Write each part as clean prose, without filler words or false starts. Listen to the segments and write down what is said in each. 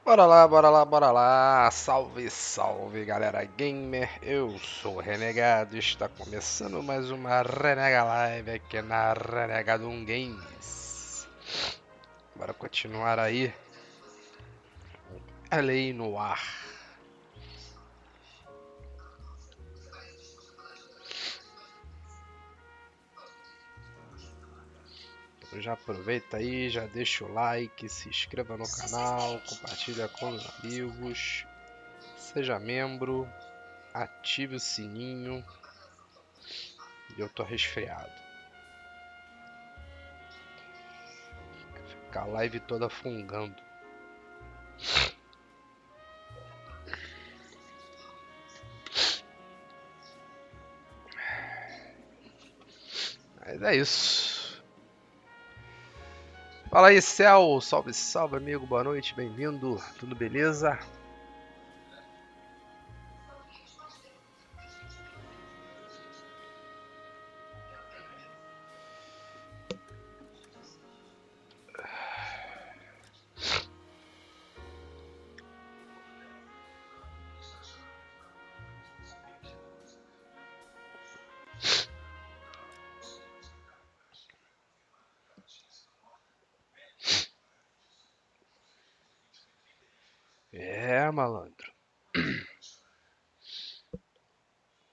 Bora lá, bora lá, bora lá. Salve, salve, galera gamer. Eu sou o Renegado. Está começando mais uma Renega Live aqui na RenegaDoom Games. Bora continuar aí. Noire. Já aproveita aí, já deixa o like, se inscreva no canal, compartilha com os amigos, seja membro, ative o sininho. E eu tô resfriado. Fica a live toda fungando. Mas é isso. Fala aí, Céu. Salve, salve, amigo. Boa noite, bem-vindo. Tudo beleza? É, malandro.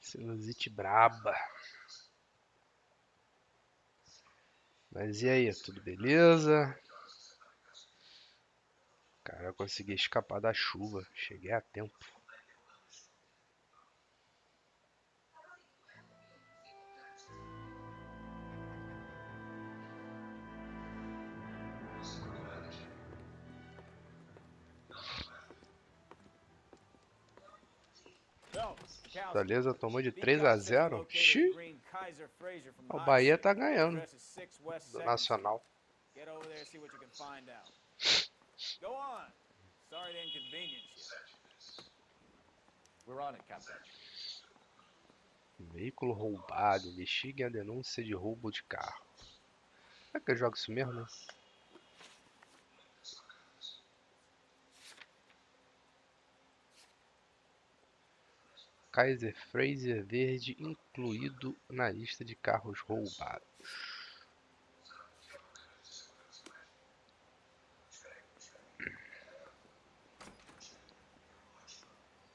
Sinusite braba. Mas e aí, tudo beleza? Cara, eu consegui escapar da chuva. Cheguei a tempo. Beleza, tomou de 3-0. Xiii. O Bahia tá ganhando do Nacional. Veículo roubado. Investigue a denúncia de roubo de carro. Será que eu jogo isso mesmo, né? Kaiser Fraser verde incluído na lista de carros roubados.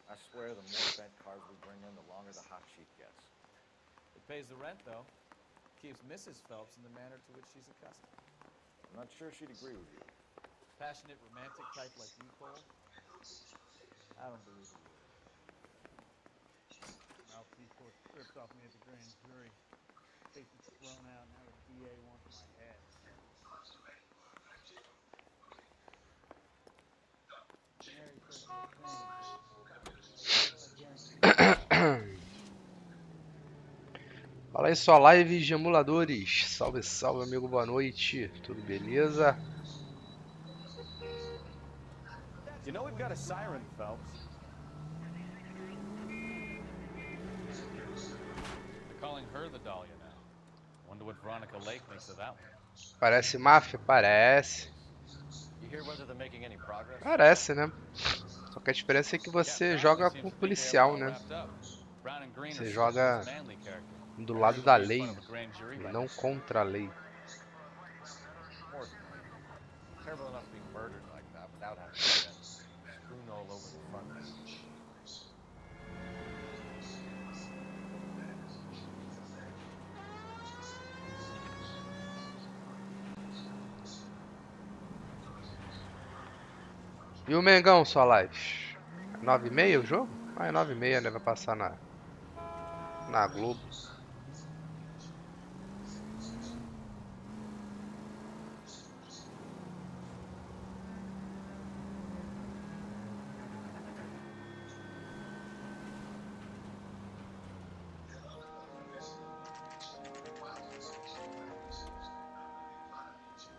I swear the more bent cars we bring in, the longer the hot sheet gets. It pays the rent, though. Keeps Mrs. Phelps in the manner to which she's accustomed. I'm not sure she'd agree with you. Passionate, romantic type like you, Cole? I don't believe it. Mouthpiece tore strips off me at the grand jury. Case is thrown out, now the DA wants my head. Mary says Fala aí, só live de emuladores. Salve, salve, amigo, boa noite. Tudo beleza? You know we've got a siren, Phelps. They're calling her the Dahlia now. Wonder what Veronica Lake thinks of that one. Parece máfia? Parece. You hear whether they're making any progress? Parece, né? Só que a diferença é que você joga com policial, né? Você joga do lado da lei e não contra a lei. Terrible enough to be murdered like that without having to get strewn all over the front. E o Mengão, sua live? 9h30 o jogo? Ah, é 9h30, né? Vai passar na Globo.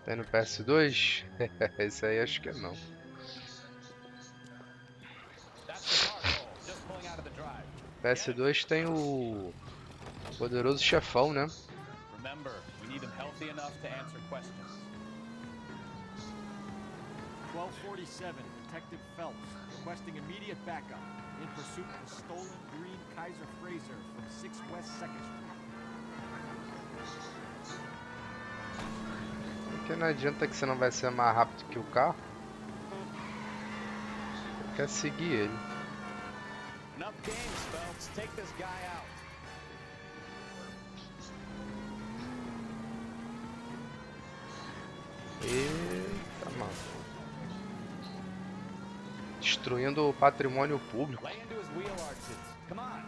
Tem no PS2? Esse aí acho que não. PS2 tem o poderoso chefão, né? Remember, we need him healthy enough to answer questions. 1247, Detective Phelps, requesting immediate backup in pursuit of the stolen green Kaiser Fraser from 6 West 2nd Street. Porque não adianta que você não vai ser mais rápido que o carro. Você quer seguir ele. Enough games, Phelps. Take this guy out. Eita, mano. Destruindo o patrimônio público. Lay into his wheel arches. Come on.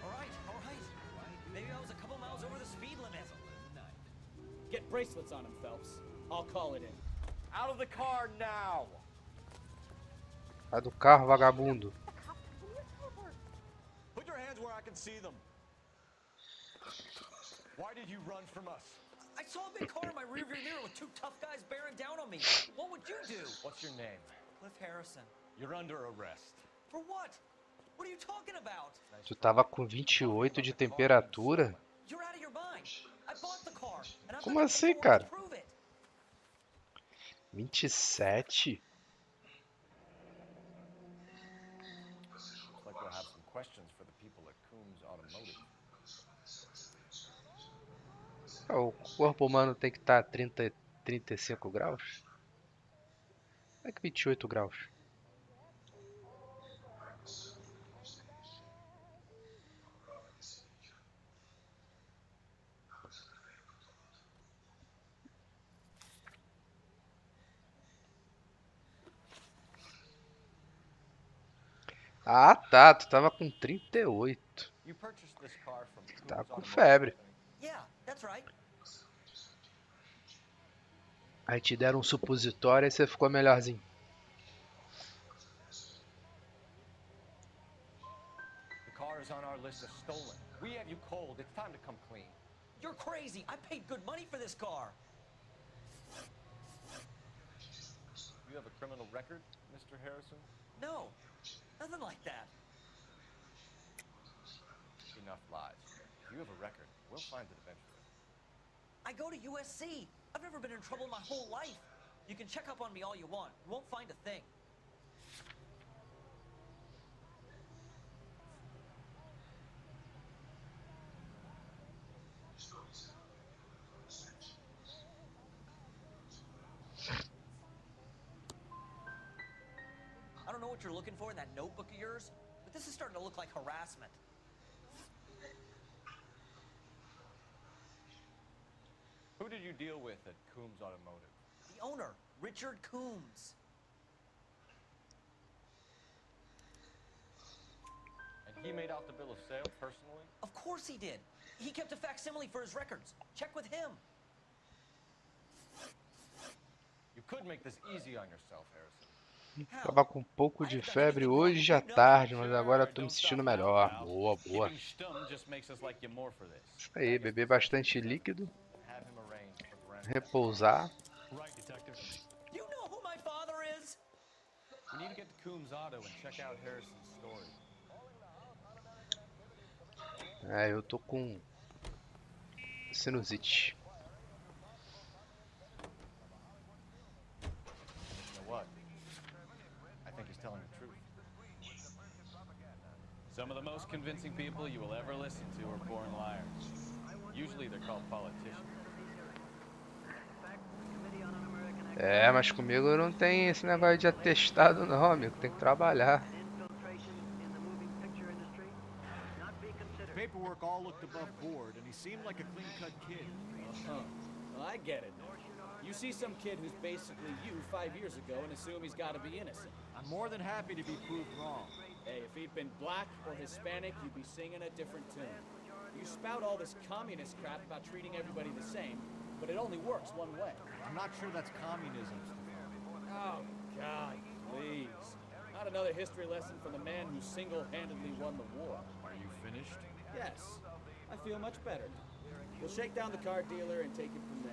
All right. Maybe I was a couple miles over the speed limit. Get bracelets on him, Phelps. I'll call it in. Out of the car now. Sai do carro, vagabundo. Put your hands where I can see them. Why did you run from us? I saw a big car in my rearview mirror with 2 tough guys bearing down on me. What would you do? What's your name? Cliff Harrison. You're under arrest. For what? What are you talking about? Tu tava com 28 de temperatura? You're out of your mind. I bought the car. And I'm Como not assim, gonna cara? prove it. 27? Looks like we'll have some questions for the people at Coombs Automotive. O corpo humano tem que estar a 35 graus? Como é que 28 graus? Ah, tá. Tu tava com 38. You purchased this car from Tá Coombs com Automotive febre. Company. Yeah, that's right. Aí te deram um supositório e você ficou melhorzinho. The car is on our list of stolen. We have you cold. It's time to come clean. You're crazy. I paid good money for this car. You have a criminal record, Mr. Harrison? No, nothing like that. Enough lies. If you have a record, we'll find it eventually. I go to USC. I've never been in trouble my whole life. You can check up on me all you want. You won't find a thing. I don't know what you're looking for in that notebook of yours, but this is starting to look like harassment. Who did you deal with at Coombs Automotive? The owner, Richard Coombs. And he made out the bill of sale personally? Of course he did. He kept a facsimile for his records. Check with him. You could make this easy on yourself, Harrison. Tava com um pouco de febre hoje já tarde, mas agora tô me sentindo melhor. Boa, boa. Keeping stum just makes us like you more for this. Isso aí, beber bastante líquido, Have him arrange for the rent. repousar. Right, detective. You know who my father is? We need to get to Coombs Auto and check out Harrison's story. É, eu tô com sinusite. You know what? I think he's telling the truth. Some of the most convincing people you will ever listen to are born liars. Usually they're called politicians. É, mas comigo não tem esse negócio de atestado não, amigo. Tem que trabalhar. Paperwork all looked above board, and he seemed like a clean-cut kid. Well, I get it now. You see some kid who's basically you 5 years ago and assume he's got to be innocent. I'm more than happy to be proved wrong. Hey, if he'd been black or Hispanic, you'd be singing a different tune. You spout all this communist crap about treating everybody the same, but it only works one way. I'm not sure that's communism, Stefan. Oh, God, please. Not another history lesson from the man who single-handedly won the war. Are you finished? Yes, I feel much better now. We'll shake down the car dealer and take it from there.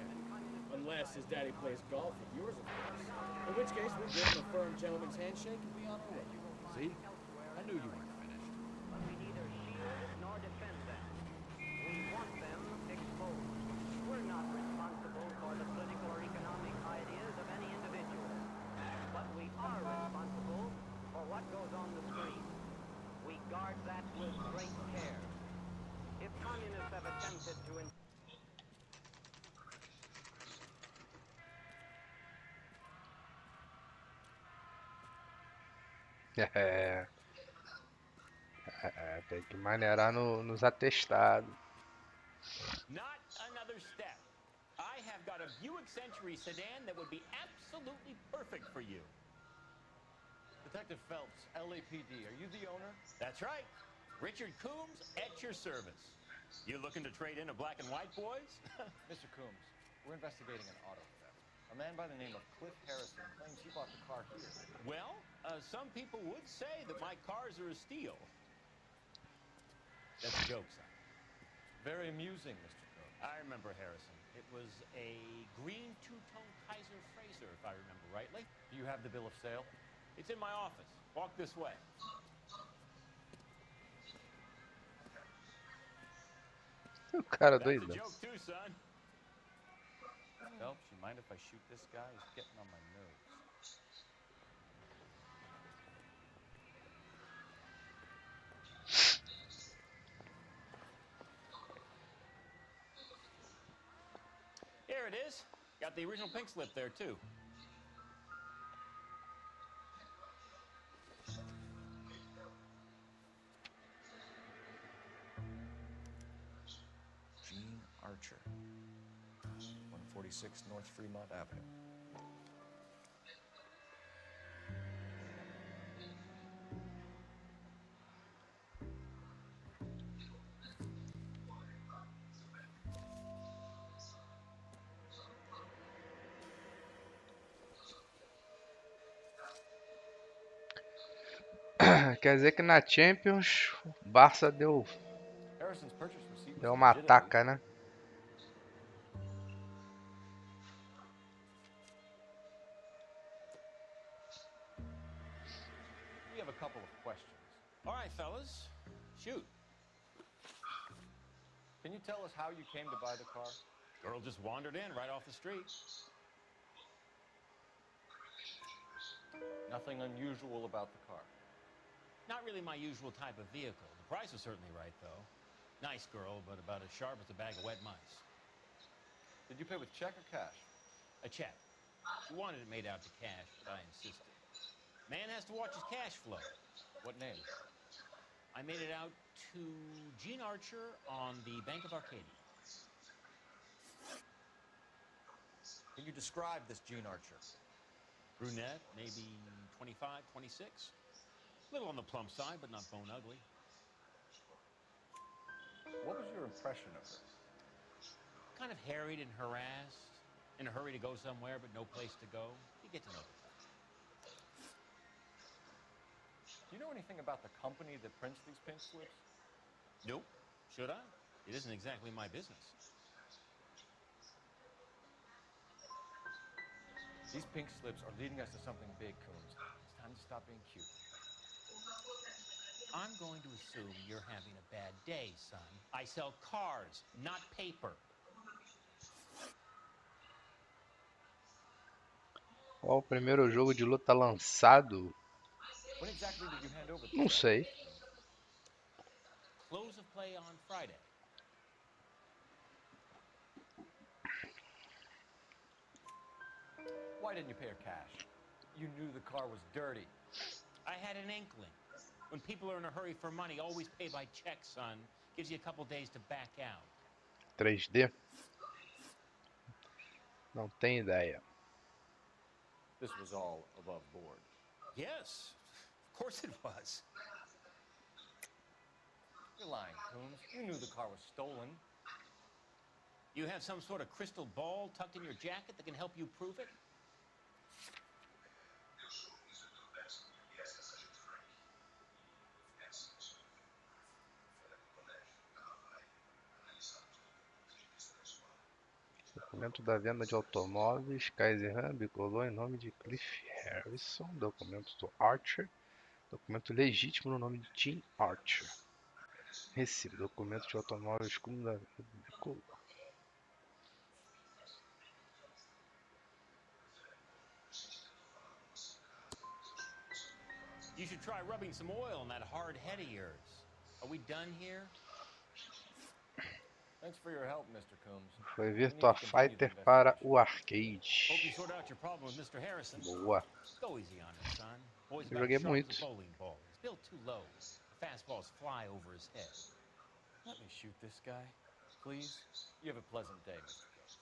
Unless his daddy plays golf with yours, of course. In which case, we'll give him a firm gentleman's handshake and be on our way. See? I knew you weren't finished. But we neither shield nor defend them. We want them guard that with great care. If communists have attempted to Tem que maneirar nos atestados. Not another step. I have got a Buick Century sedan that would be absolutely perfect for you. Detective Phelps, LAPD, are you the owner? That's right. Richard Coombs at your service. You looking to trade in a black and white, boys? Mr. Coombs, we're investigating an auto theft. A man by the name of Cliff Harrison claims he bought the car here. Well, some people would say that my cars are a steal. That's a joke, son. Very amusing, Mr. Coombs. I remember Harrison. It was a green two-tone Kaiser Frazer, if I remember rightly. Do you have the bill of sale? It's in my office. Walk this way. O cara That's a doido. joke too, son. Phelps, you mind if I shoot this guy? He's getting on my nerves. Here it is. Got the original pink slip there too. Gene Archer, 146 North Fremont Avenue. Quer dizer que na Champions o Barça deu Harrison's purchase receipt was uma legitimate. ataca, né? We have a couple of questions. All right, fellas. Shoot. Can you tell us how you came to buy the car? Girl just wandered in right off the street. Nothing unusual about the car. Not really my usual type of vehicle. The price was certainly right, though. Nice girl, but about as sharp as a bag of wet mice. Did you pay with check or cash? A check. She wanted it made out to cash, but I insisted. Man has to watch his cash flow. What name? I made it out to Gene Archer on the Bank of Arcadia. Can you describe this Gene Archer? Brunette, maybe 25, 26. Little on the plump side, but not bone ugly. What was your impression of her? Kind of harried and harassed. In a hurry to go somewhere, but no place to go. You get to know the type. Do you know anything about the company that prints these pink slips? Nope. Should I? It isn't exactly my business. These pink slips are leading us to something big, Coombs. It's time to stop being cute. I'm going to assume you're having a bad day, son. I sell cars, not paper. Qual o primeiro jogo de luta lançado? When exactly did you hand over the Não check? sei. Close of play on Friday. Why didn't you pay her cash? You knew the car was dirty. I had an inkling. When people are in a hurry for money, always pay by check, son. Gives you a couple days to back out. 3D? Não tenho ideia. This was all above board. Yes, of course it was. You're lying, Coombs. You knew the car was stolen. You have some sort of crystal ball tucked in your jacket that can help you prove it? Documento da venda de automóveis. Kaiser Ram bicolou em nome de Cliff Harrison. Documento do Archer. Documento legítimo no nome de Gene Archer. Recibo. Documento de automóveis como da venda bicolou. You should try rubbing some oil on that hard head of yours. Are we done here? Thanks for your help, Mr. Coombs. Foi Virtua Fighter para o Hope you arcade. sort out your problem with Mr. Harrison. Boa. Go easy on him, son. Boy's Eu about joguei as sharp as muito. a bowling ball. He's built too low. The fastballs fly over his head. Let me shoot this guy, please. You have a pleasant day, Mr. Coombs.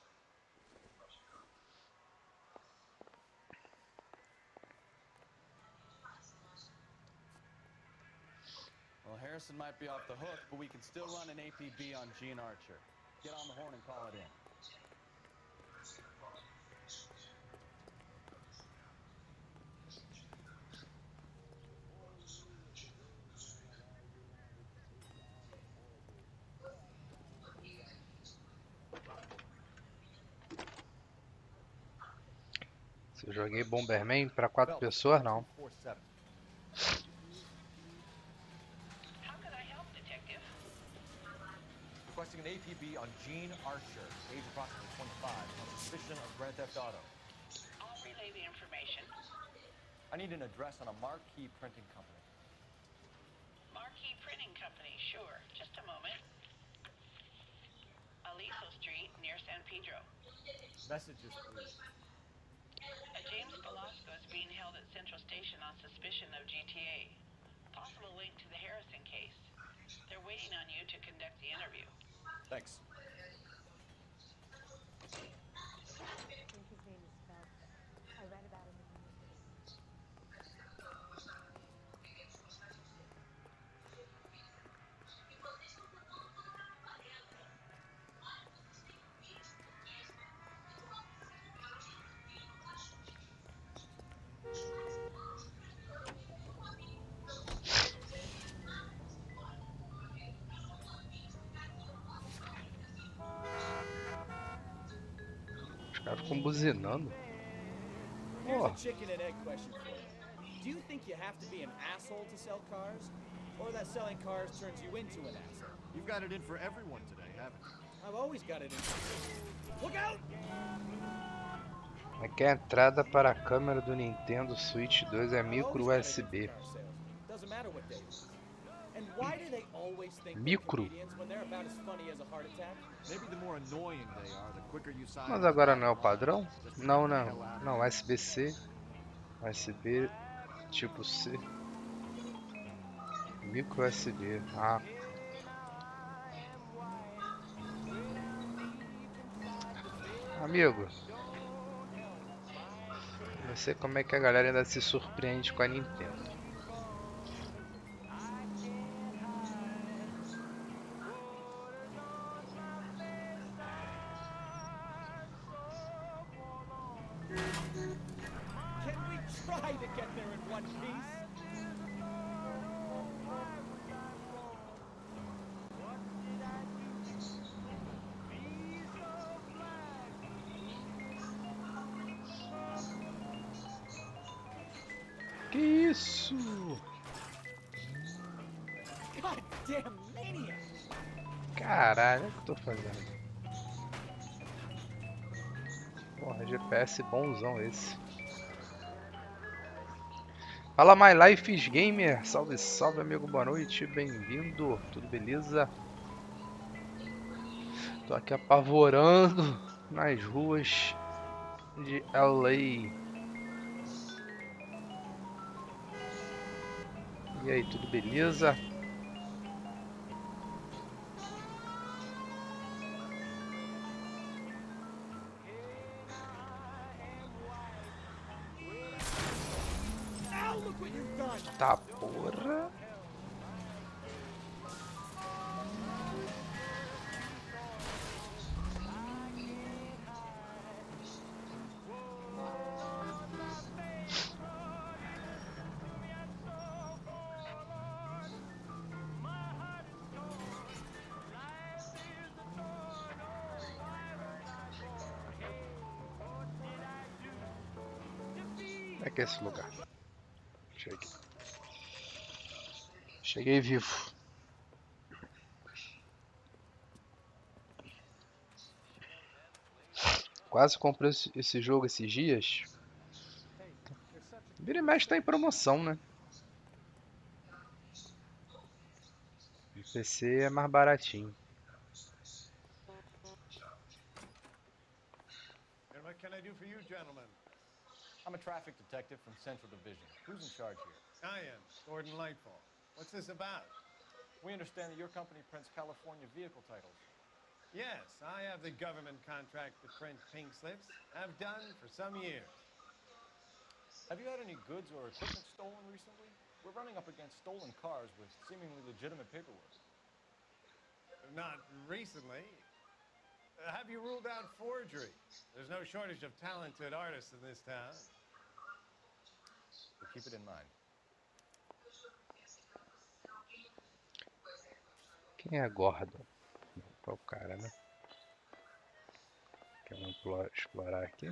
Well, Harrison might be off the hook, but we can still run an APB on Gene Archer. Get on the horn and call it in. Se eu joguei Bomberman para 4 pessoas, não. How could I help, Detective? Requesting an APB on Gene Archer, age approximately 25, on suspicion of Grand Theft Auto. I'll relay the information. I need an address on a marquee printing company. Marquee Printing Company, sure. Just a moment. Aliso Street, near San Pedro. Messages, please. A James Velasco is being held at Central Station on suspicion of GTA. Possible link to the Harrison case. They're waiting on you to conduct the interview. Thanks. I think his name is Phelps. I read about him in the newspaper. Os caras ficam buzinando. Here's Oh, a chicken and egg question for you. Do you think you have to be an asshole to sell cars? Or that selling cars turns you into an asshole? You've got it in for everyone today, haven't you? I've always got it in. Look out! aqui a entrada para a câmera do Nintendo Switch 2 é I've micro always got it in USB. for car sales. Doesn't matter what day it is. And why do they always think they're Micro. comedians when they're about as funny as a heart attack? Maybe the more annoying they are, the quicker you sign. Mas agora não é o padrão? Não, não. Não, USB-C. USB tipo C. Micro USB. Ah. Amigo. Não sei como é que a galera ainda se surpreende com a Nintendo. Can we try to get there in one piece? Que isso? Goddamn maniac! Caralho, o que eu tô fazendo? Porra, GPS bonzão esse. Fala My Life Gamer, salve salve amigo, boa noite, bem-vindo, tudo beleza? Tô aqui apavorando nas ruas de LA. E aí, tudo beleza? Now look what you've done! Tá porra. Como é que é esse lugar? Cheguei. Cheguei vivo. Quase comprei esse jogo esses dias. Vira e mexe tá em promoção, né? PC é mais baratinho. And what can I do for you, gentlemen? I'm a traffic detective from Central Division. Who's in charge here? I am, Gordon Lightfall. What's this about? We understand that your company prints California vehicle titles. Yes, I have the government contract to print pink slips. I've done for some years. Have you had any goods or equipment stolen recently? We're running up against stolen cars with seemingly legitimate paperwork. Not recently. Have you ruled out forgery? There's no shortage of talented artists in this town. We'll keep it in mind. Quem é Gordon? Qual o cara, né? Vamos explorar aqui.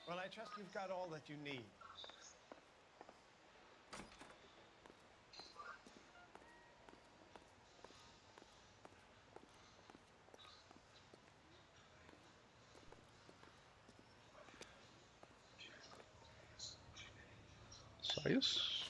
Well, I trust you've got all that you need. Só isso?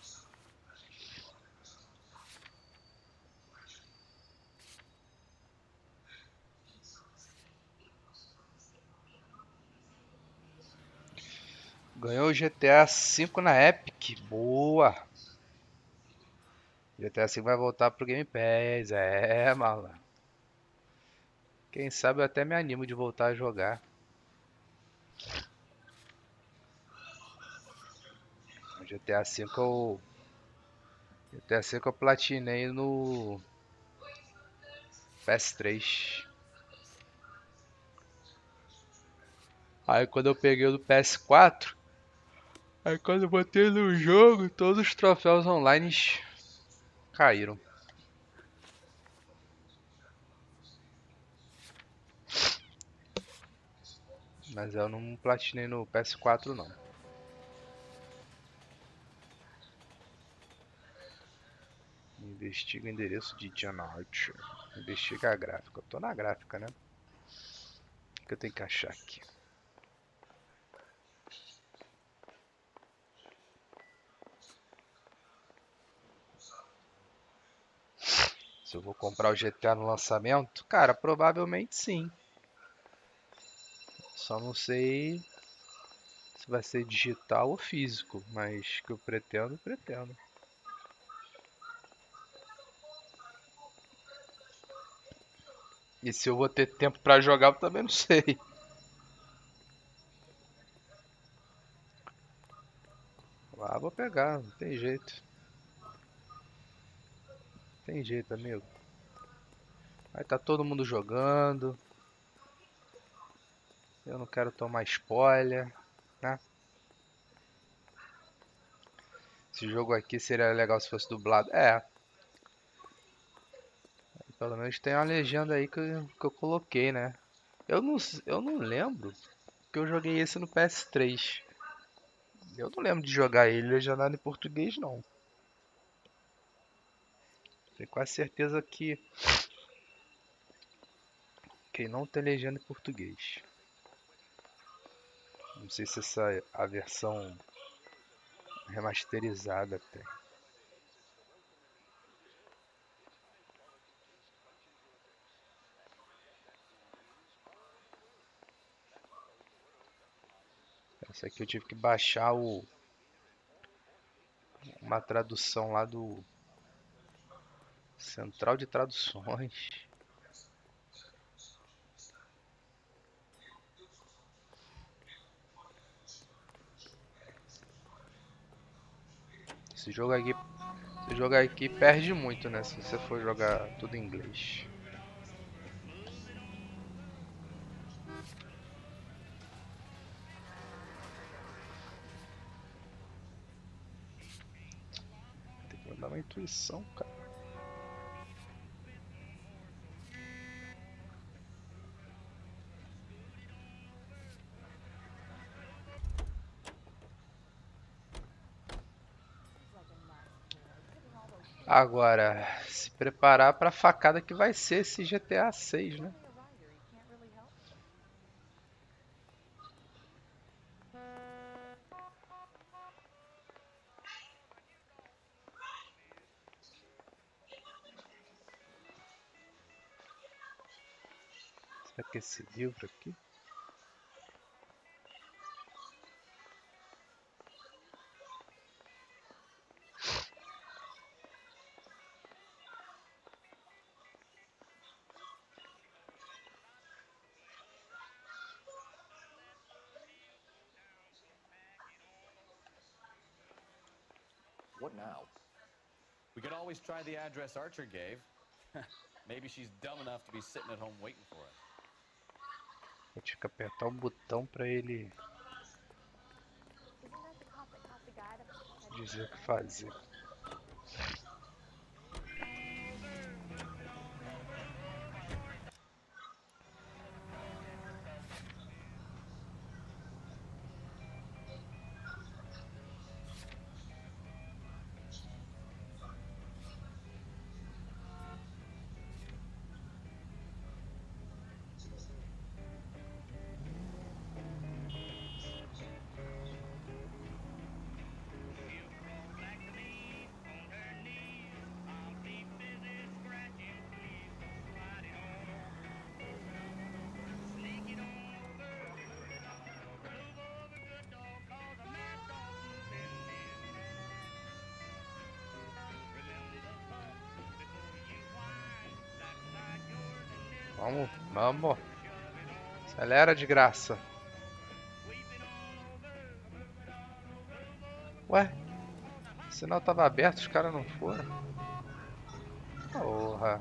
Ganhou o GTA V na Epic. Boa! GTA V vai voltar pro Game Pass. É, mala. Quem sabe eu até me animo de voltar a jogar. O GTA V eu platinei no PS3. Aí quando eu peguei o do PS4, aí quando eu botei no jogo, todos os troféus online caíram. Mas eu não platinei no PS4 não. Investiga o endereço de John Archer. Investiga a gráfica. Eu tô na gráfica, né? O que eu tenho que achar aqui? Se eu vou comprar o GTA no lançamento? Cara, provavelmente sim. Só não sei se vai ser digital ou físico, mas que eu pretendo, pretendo. E se eu vou ter tempo pra jogar, eu também não sei. Ah, vou pegar, não tem jeito. Tem jeito, amigo. Aí tá todo mundo jogando. Eu não quero tomar spoiler, né? Esse jogo aqui seria legal se fosse dublado. É. Pelo menos tem uma legenda aí que eu coloquei, né? Eu não lembro que eu joguei esse no PS3. Eu não lembro de jogar ele legendado em português, não. Tenho quase certeza que não tem legenda em português. Não sei se essa é a versão remasterizada tem. Essa aqui eu tive que baixar uma tradução lá do Central de Traduções. Esse jogo aqui perde muito, né? Se você for jogar tudo em inglês. Tem que mandar uma intuição, cara. Agora, se preparar para a facada que vai ser esse GTA 6, né? Será que esse livro aqui? What now? We could always try the address Archer gave. Maybe she's dumb enough to be sitting at home waiting for us. Eu tinha que apertar o botão pra ele Isn't that the cop that caught the guy that was pretending to dizer o be que dead? fazer. Vamos, vamos. Acelera de graça. Ué? O sinal tava aberto, os caras não foram? Porra.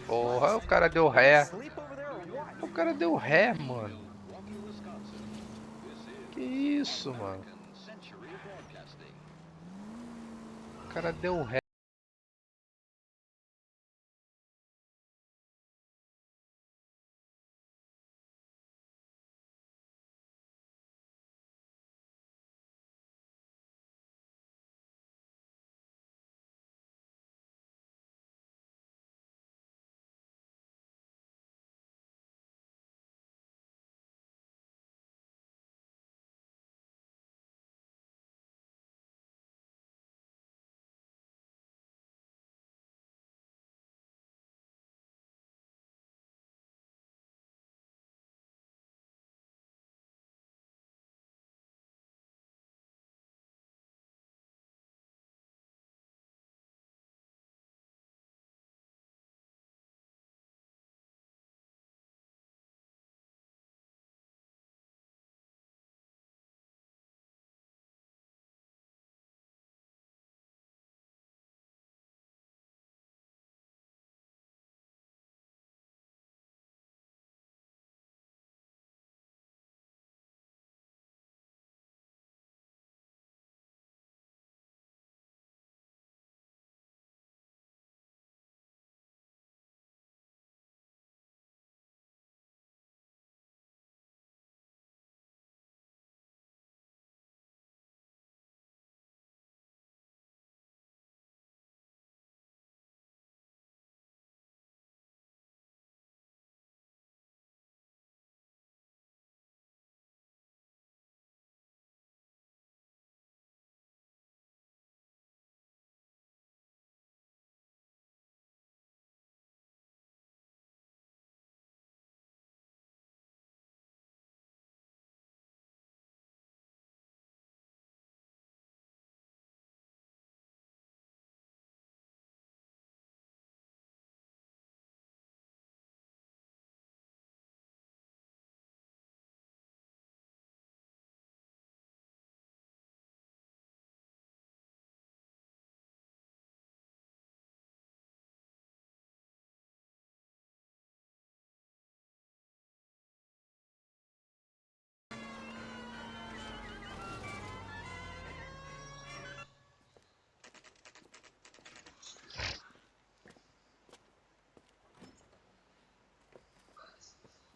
Porra, o cara deu ré. O cara deu ré, mano. Que isso, mano? O cara deu ré.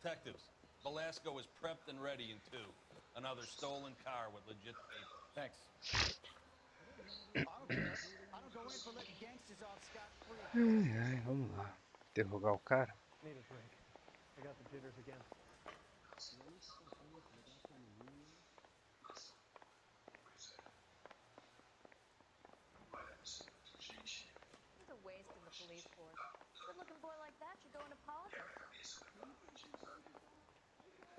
Detectives, Velasco is prepped and ready in 2. Another stolen car with legit paper. Thanks. Ai, ai, vamos lá. Interrogar o cara. Need a drink. I got the jitters again. He's a waste in the police force. Good-looking boy like that should I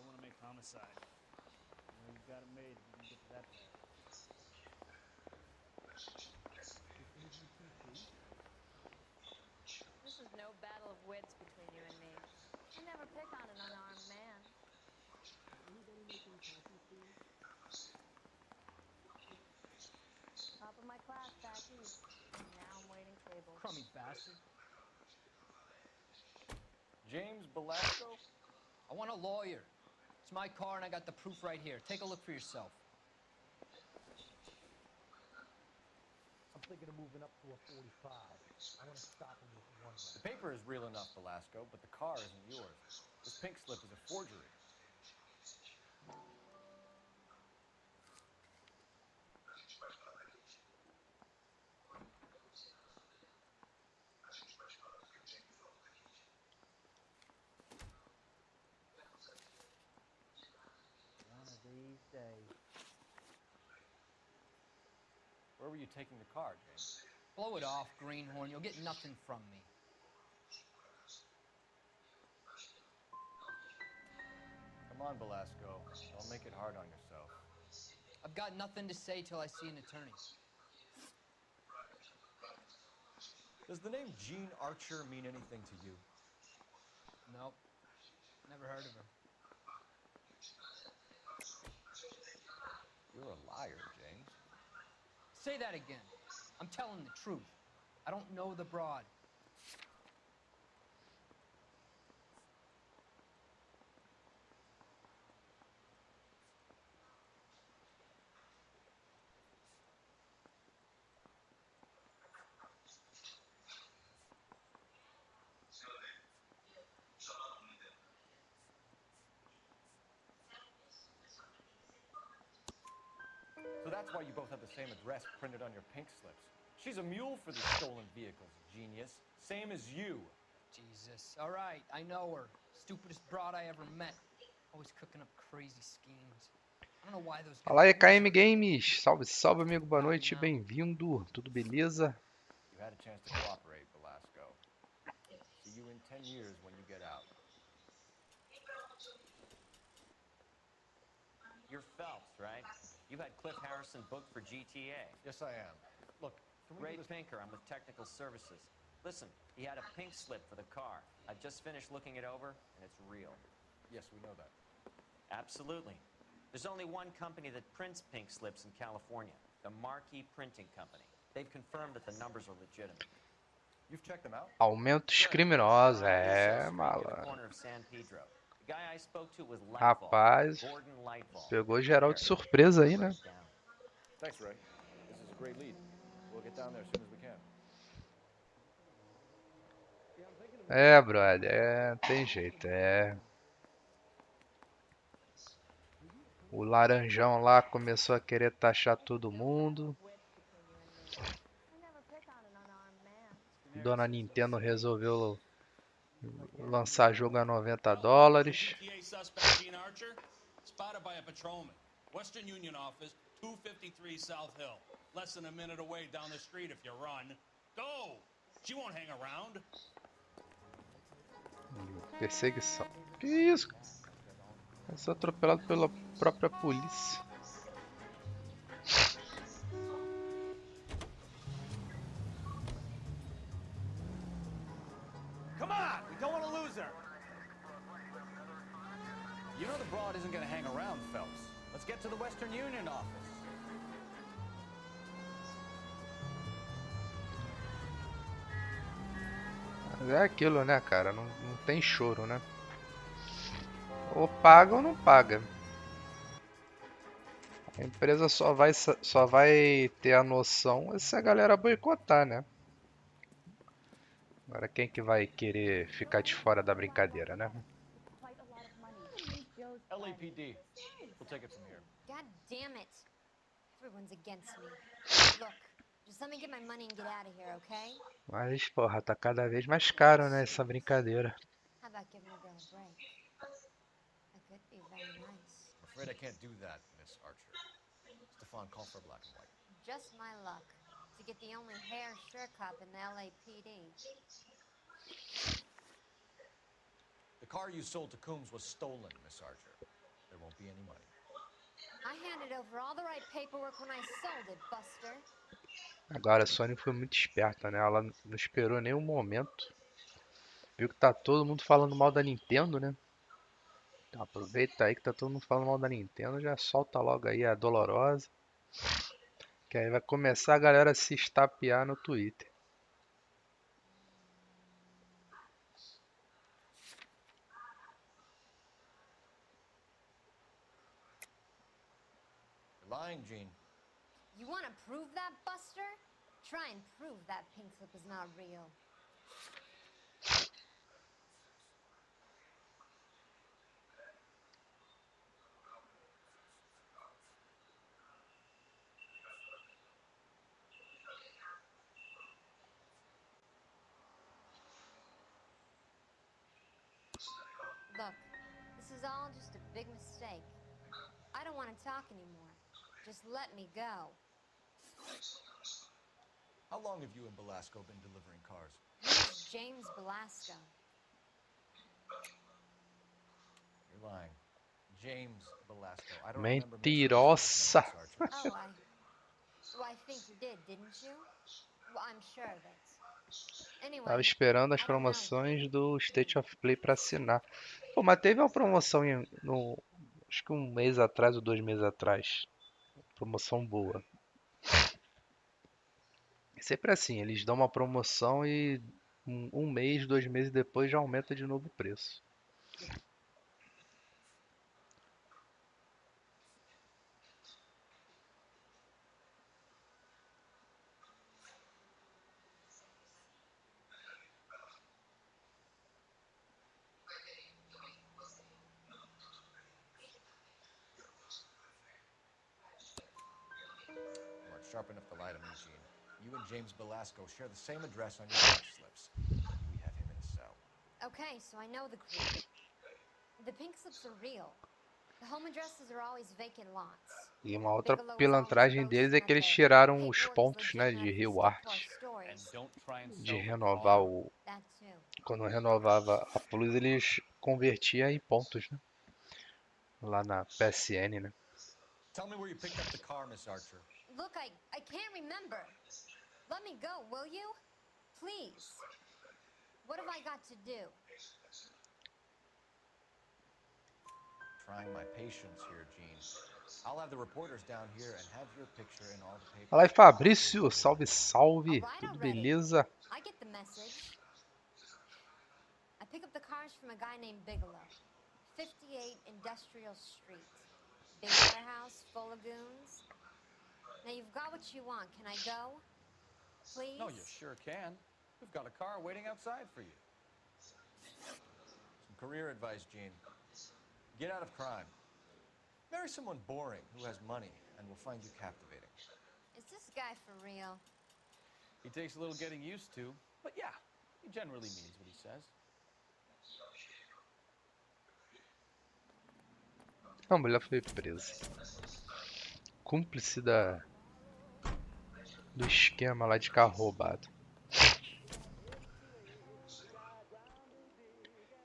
want to make homicide. You know, you've got it made if you can get to that part. This is no battle of wits between you and me. I never pick on an unarmed man. Top of my class back east. Now I'm waiting tables. Crummy bastard. James Belasco? I want a lawyer. It's my car and I got the proof right here. Take a look for yourself. I'm thinking of moving up to a 45. I want to stop him with one round. The paper is real enough, Belasco, but the car isn't yours. This pink slip is a forgery. One of these days. Where were you taking the car, James? Blow it off, greenhorn. You'll get nothing from me. Come on, Belasco. Don't make it hard on yourself. I've got nothing to say till I see an attorney. Does the name Jean Archer mean anything to you? Nope. Never heard of her. You're a liar, James. Say that again. I'm telling the truth. I don't know the broad. So that's why you both have the same address printed on your pink slips. She's a mule for these stolen vehicles, genius. Same as you. Jesus. All right, I know her. Stupidest broad I ever met. Always cooking up crazy schemes. I don't know why those guys... Fala aí, KM Games. Salve, salve, amigo. Boa noite. Bem-vindo. Tudo beleza? You had a chance to cooperate, Belasco. See you in 10 years when you get out. You're Phelps, right? You had Cliff Harrison booked for GTA. Yes, I am. Look, can we Ray do this? Pinker, I'm with Technical Services. Listen, he had a pink slip for the car. I've just finished looking it over, and it's real. Yes, we know that. Absolutely. There's only one company that prints pink slips in California, the Marquee Printing Company. They've confirmed that the numbers are legitimate. You've checked them out? Aumentos criminosos. É, The malandro. corner of San Pedro. The guy I spoke to was Rapaz, Gordon Lightfall. pegou geral de surpresa aí, né? Thanks, Ray. This is a great lead. We'll get down there as soon as we can. É, brother, tem jeito, O laranjão lá começou a querer taxar todo mundo. Dona Nintendo resolveu lançar jogo a $90. Spotted by a patrolman. Western Union office, 253 South Hill. Less than a minute away down the street if you run. Go! She won't hang around. Perseguição. Que isso? Eu sou atropelado pela própria polícia. Come on! We don't want to lose her! You know the broad isn't going to hang around, Phelps. Let's get to the Western Union office. Mas é aquilo, né, cara? Não tem choro, né? Ou paga ou não paga. A empresa só vai ter a noção se a galera boicotar, né? Agora quem que vai querer ficar de fora da brincadeira, né? LAPD. We'll take it from here. God damn it. Everyone's against me. Look, just let me get my money and get out of here, okay? Mas, porra, tá cada vez mais caro, né, essa brincadeira. How about giving a girl a break? That could be very nice. I'm afraid I can't do that, Miss Archer. Stefan, call for black and white. Just my luck. to get the only hair sure cop in the LAPD. The car you sold to Coombs was stolen, Miss Archer. There won't be any money. I handed over all the right paperwork when I sold it, Buster. Agora a Sony foi muito esperta, né? Ela não esperou nenhum momento. Viu que tá todo mundo falando mal da Nintendo, né? Então aproveita aí que tá todo mundo falando mal da Nintendo, já solta logo aí a dolorosa. Que aí vai começar a galera a se estapear no Twitter. You're lying, Gene. You want to prove that, Buster? Try and prove that pink slip is not real. Look, this is all just a big mistake. I don't want to talk anymore. Just let me go. How long have you and Belasco been delivering cars? Who's James Belasco? You're lying. James Belasco. I don't remember Mentirosa. Oh, I think you did, didn't you? Well, I'm sure of it. Anyway, Tava esperando as promoções do State of Play para assinar. Pô, mas teve uma promoção acho que um mês atrás ou 2 meses atrás. Promoção boa. É sempre assim, eles dão uma promoção e um mês, 2 meses depois já aumenta de novo o preço. Sharp enough the light on me, Gene. You and James Belasco share the same address on your pink slips. We have him in a cell. Okay, so I know the crew. The pink slips are real. The home addresses are always vacant lots. E uma outra pilantragem deles é que eles tiraram os pontos, né, de reward. De renovar o... Quando renovava a Plus, eles convertiam em pontos, né? Lá na PSN, né? Tell me where you picked up the car, Miss Archer. Look, I can't remember. Let me go, will you? Please. What have I got to do? Trying my patience here, Gene. I'll have the reporters down here and have your picture in all the papers. Fala aí, Fabrício. Salve, salve. Tudo beleza? I get the message. I pick up the cars from a guy named Bigelow. 58 Industrial Street. Big warehouse full of goons. Now you've got what you want. Can I go? Please? No, you sure can. We've got a car waiting outside for you. Some career advice, Gene. Get out of crime. Marry someone boring who has money and will find you captivating. Is this guy for real? He takes a little getting used to, but yeah, he generally means what he says. A mulher foi presa. Cúmplice do esquema lá de carro roubado.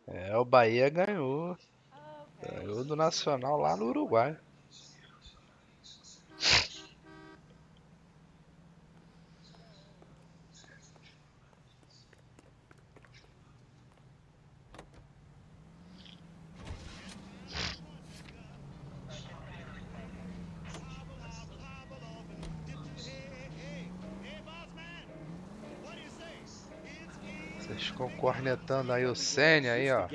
É, o Bahia ganhou. Ganhou do Nacional lá no Uruguai. Vocês ficam cornetando aí o Senna aí, ó.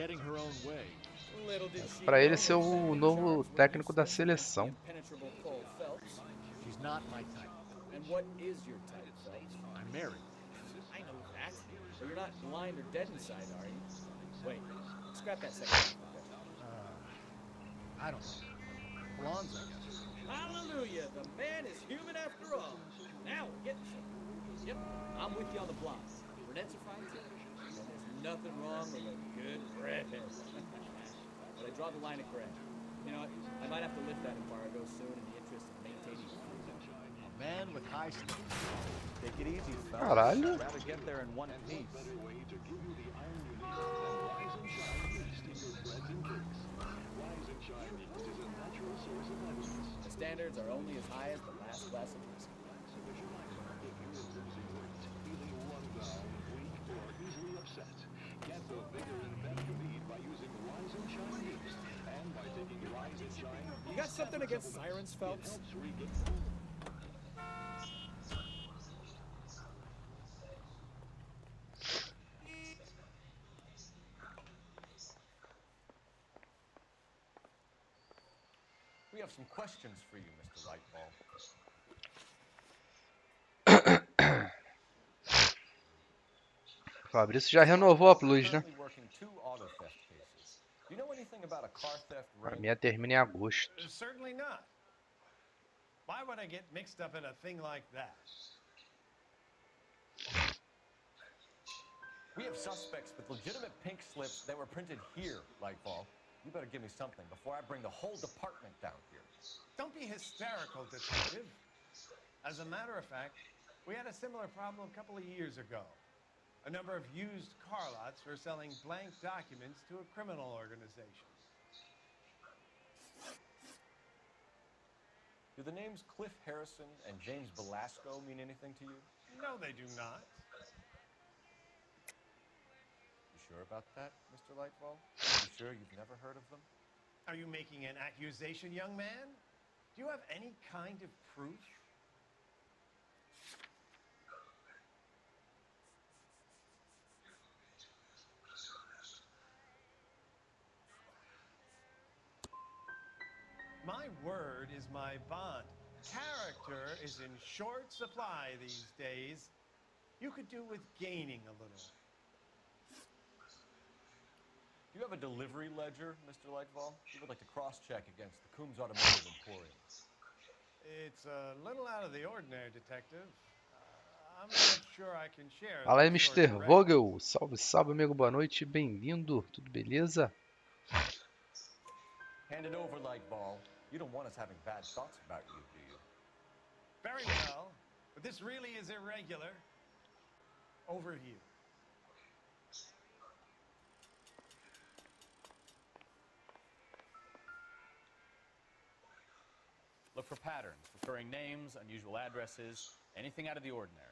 Pra ele ser o novo técnico da seleção. She's not my type. And what is your type, Phelps? I'm married. I know that. But you're not blind or dead inside, are you? Wait, scrap that second. I don't know. Blondes, I guess. Hallelujah! The man is human after all. Now we're getting somewhere. Yep, I'm with you on the blondes. Brunettes are fine too. And there's nothing wrong with a good redhead. But I draw the line at gray. You know what? I might have to lift that embargo soon in the interest of maintaining freedom. A Man with high stakes. Take it easy, fellas. Caralho. I'd rather get there in one piece. The standards are only as high as the last glass of whiskey. You got something against sirens, Phelps? We have some questions for you, Mr. Lightball. O Fabrício já renovou a plus, né? Currently working 2 auto theft cases. Do you know anything about a car theft A ring? minha termina em agosto. Certainly not. Why would I get mixed up in a thing like that? We have suspects with legitimate pink slips that were printed here, Lightball. You better give me something before I bring the whole department down here. Don't be hysterical, detective. As a matter of fact, we had a similar problem a couple of years ago. A number of used car lots were selling blank documents to a criminal organization. Do the names Cliff Harrison and James Velasco mean anything to you? No, they do not. You sure about that, Mr. Lightball? You sure you've never heard of them? Are you making an accusation, young man? Do you have any kind of proof? My word is my bond. Character is in short supply these days. You could do with gaining a little. Do you have a delivery ledger, Mr. Lightball? We would like to cross-check against the Coombs Automotive Emporium. It's a little out of the ordinary, detective. I'm not sure I can share. Fala aí, that sort Mr. of record. Vogel. Salve, salve, amigo. Boa noite. Bem-vindo. Tudo beleza? Hand it over, Lightball. You don't want us having bad thoughts about you, do you? Very well, but this really is irregular. Over here. Look for patterns, recurring names, unusual addresses, anything out of the ordinary.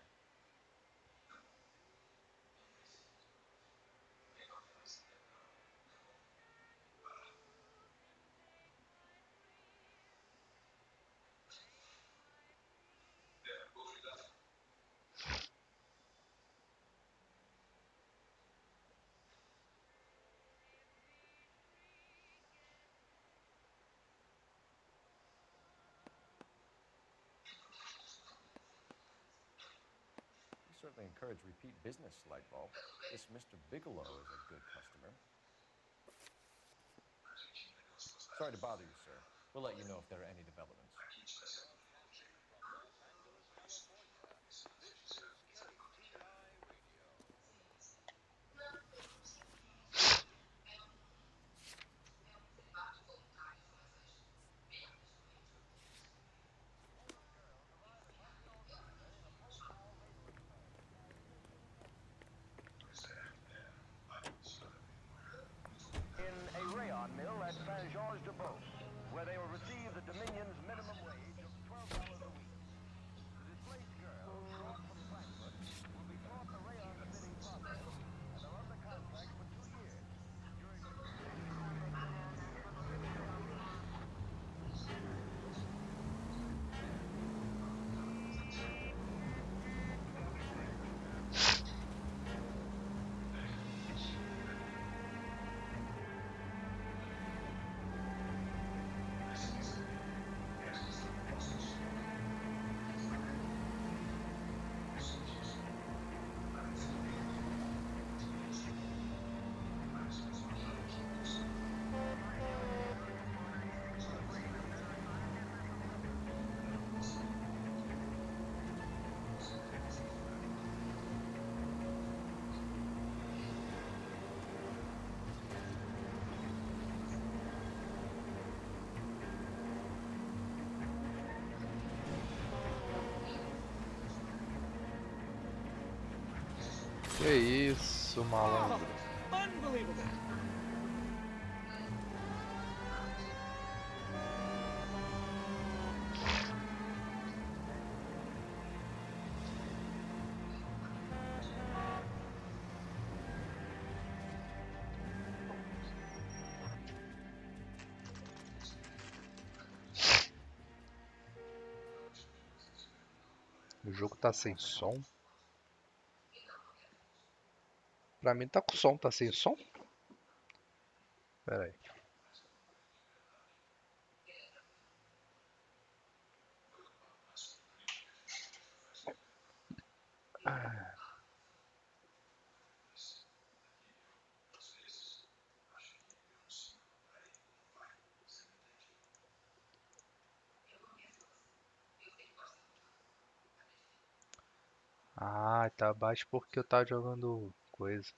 Certainly encourage repeat business, Lightball. This Mr. Bigelow is a good customer. Sorry to bother you, sir. We'll let you know if there are any developments. In a rayon mill at Saint-Georges-de-Beauce, where they will receive the Dominion's minimum wage. Que isso, malandro. Unbelievable. O jogo tá sem som. Pra mim tá com som, tá sem som? Pera aí. Ah, tá baixo porque eu tava jogando coisa.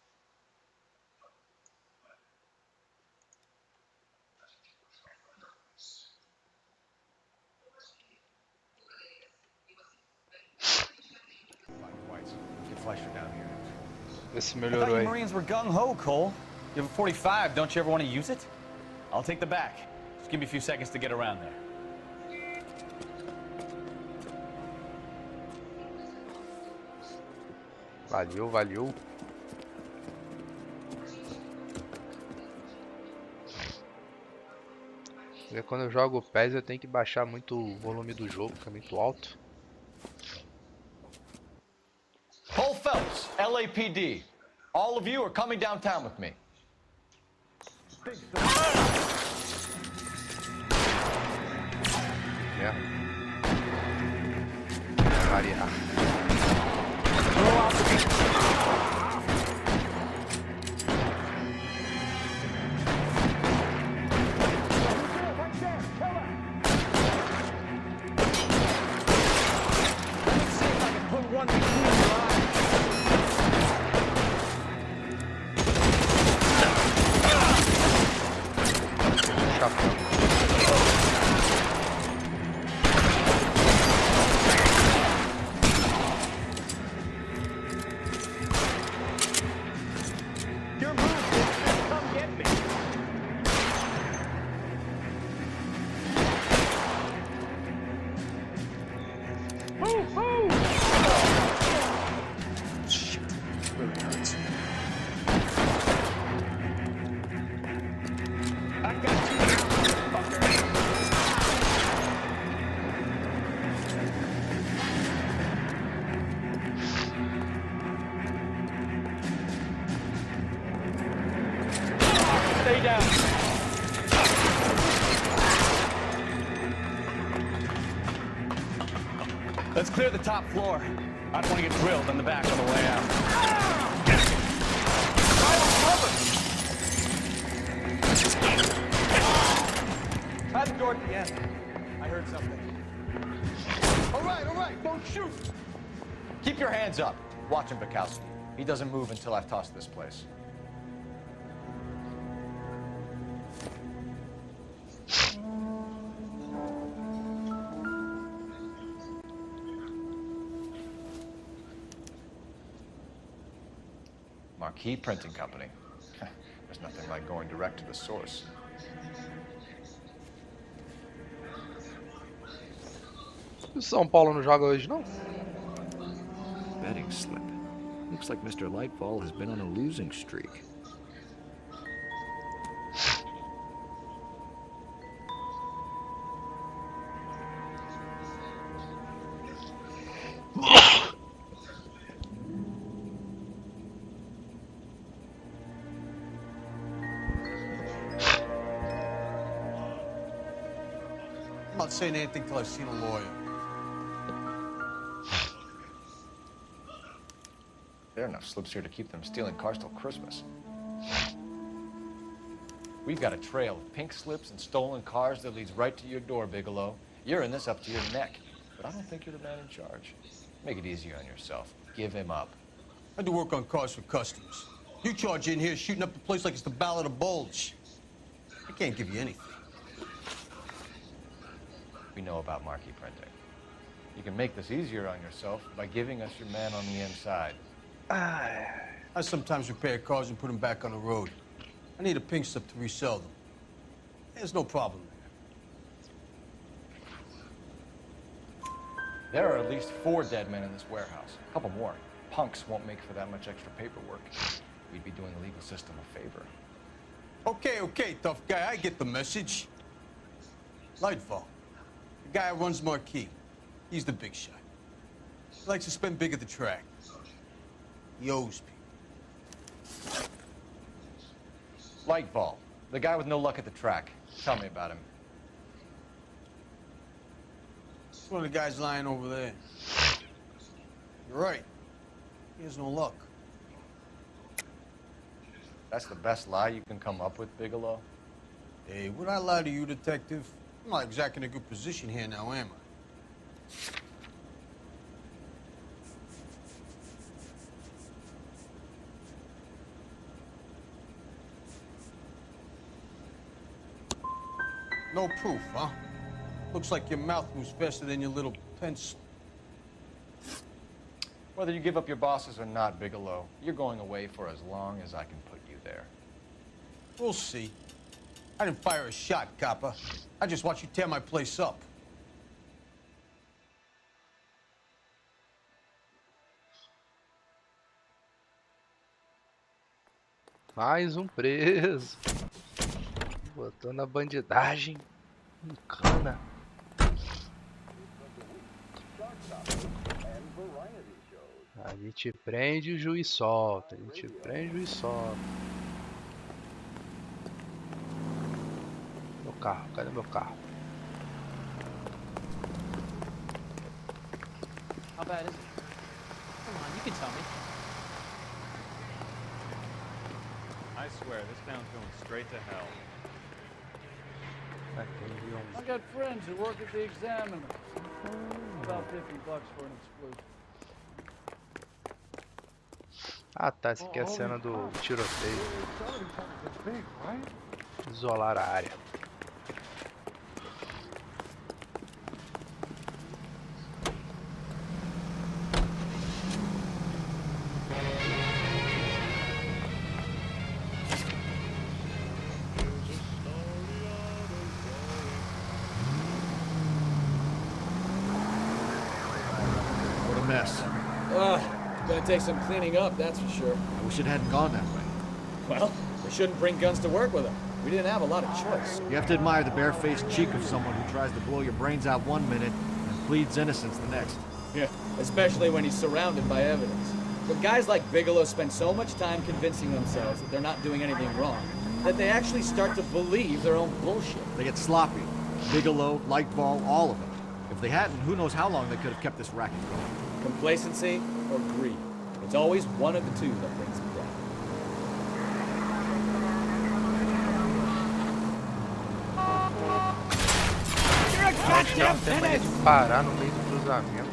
Vê se I thought melhorou you aí. Marines were gung-ho, Cole. You have a 45, don't you ever want to use it? I'll take the back. Just give me a few seconds to get around there. Valeu, valeu. E quando eu jogo PES eu tenho que baixar muito o volume do jogo, que é muito alto. Cole Phelps, LAPD. All of you are coming downtown with me. É. Variar. Stay down. Let's clear the top floor. I don't want to get drilled in the back on the way out. At the door at the end. I heard something. All right, don't shoot. Keep your hands up. Watch him, Bukowski. He doesn't move until I've tossed this place. Marquee Printing Company. There's nothing like going direct to the source. O São Paulo não joga hoje, não? Betting slip. Looks like Mr. Lightfall has been on a losing streak. I'm not saying anything till I've seen a lawyer. There are enough slips here to keep them stealing cars till Christmas. We've got a trail of pink slips and stolen cars that leads right to your door, Bigelow. You're in this up to your neck, but I don't think you're the man in charge. Make it easier on yourself. Give him up. I do work on cars for customers. You charge in here shooting up the place like it's the Ballad of Bulge. I can't give you anything. We know about marquee printing. You can make this easier on yourself by giving us your man on the inside. I sometimes repair cars and put them back on the road. I need a pink slip to resell them. There's no problem there. There are at least 4 dead men in this warehouse. A couple more. Punks won't make for that much extra paperwork. We'd be doing the legal system a favor. Okay, tough guy. I get the message. Lightfall. The guy who runs Marquis. He's the big shot. He likes to spend big at the track. He owes people. Lightfall. The guy with no luck at the track. Tell me about him. It's one of the guys lying over there. You're right. He has no luck. That's the best lie you can come up with, Bigelow? Hey, would I lie to you, detective? I'm not exactly in a good position here now, am I? No proof, huh? Looks like your mouth moves faster than your little pencil. Whether you give up your bosses or not, Bigelow, you're going away for as long as I can put you there. We'll see. I didn't fire a shot, copper. I just watched you tear my place up. Mais um preso. Botou na bandidagem. Cana. A gente prende, o juiz solta. A gente prende, o juiz solta. Meu carro, cadê meu carro? How bad is it? Come on, you can tell me. I swear, this town's going straight to hell. I got friends who work at the Examiner. About $50 for an explosion. Ah tá, essa aqui é a cena do tiroteio. Isolar a área. What a mess. Gonna take some cleaning up, that's for sure. I wish it hadn't gone that way. Well, we shouldn't bring guns to work with them. We didn't have a lot of choice. You have to admire the barefaced cheek of someone who tries to blow your brains out one minute and pleads innocence the next. Yeah, especially when he's surrounded by evidence. But guys like Bigelow spend so much time convincing themselves that they're not doing anything wrong, that they actually start to believe their own bullshit. They get sloppy. Bigelow, Lightfall, all of them. If they hadn't, who knows how long they could have kept this racket going. Complacency or greed. It's always one of the two that brings them down. You're a goddamn menace! Parar no meio do cruzamento.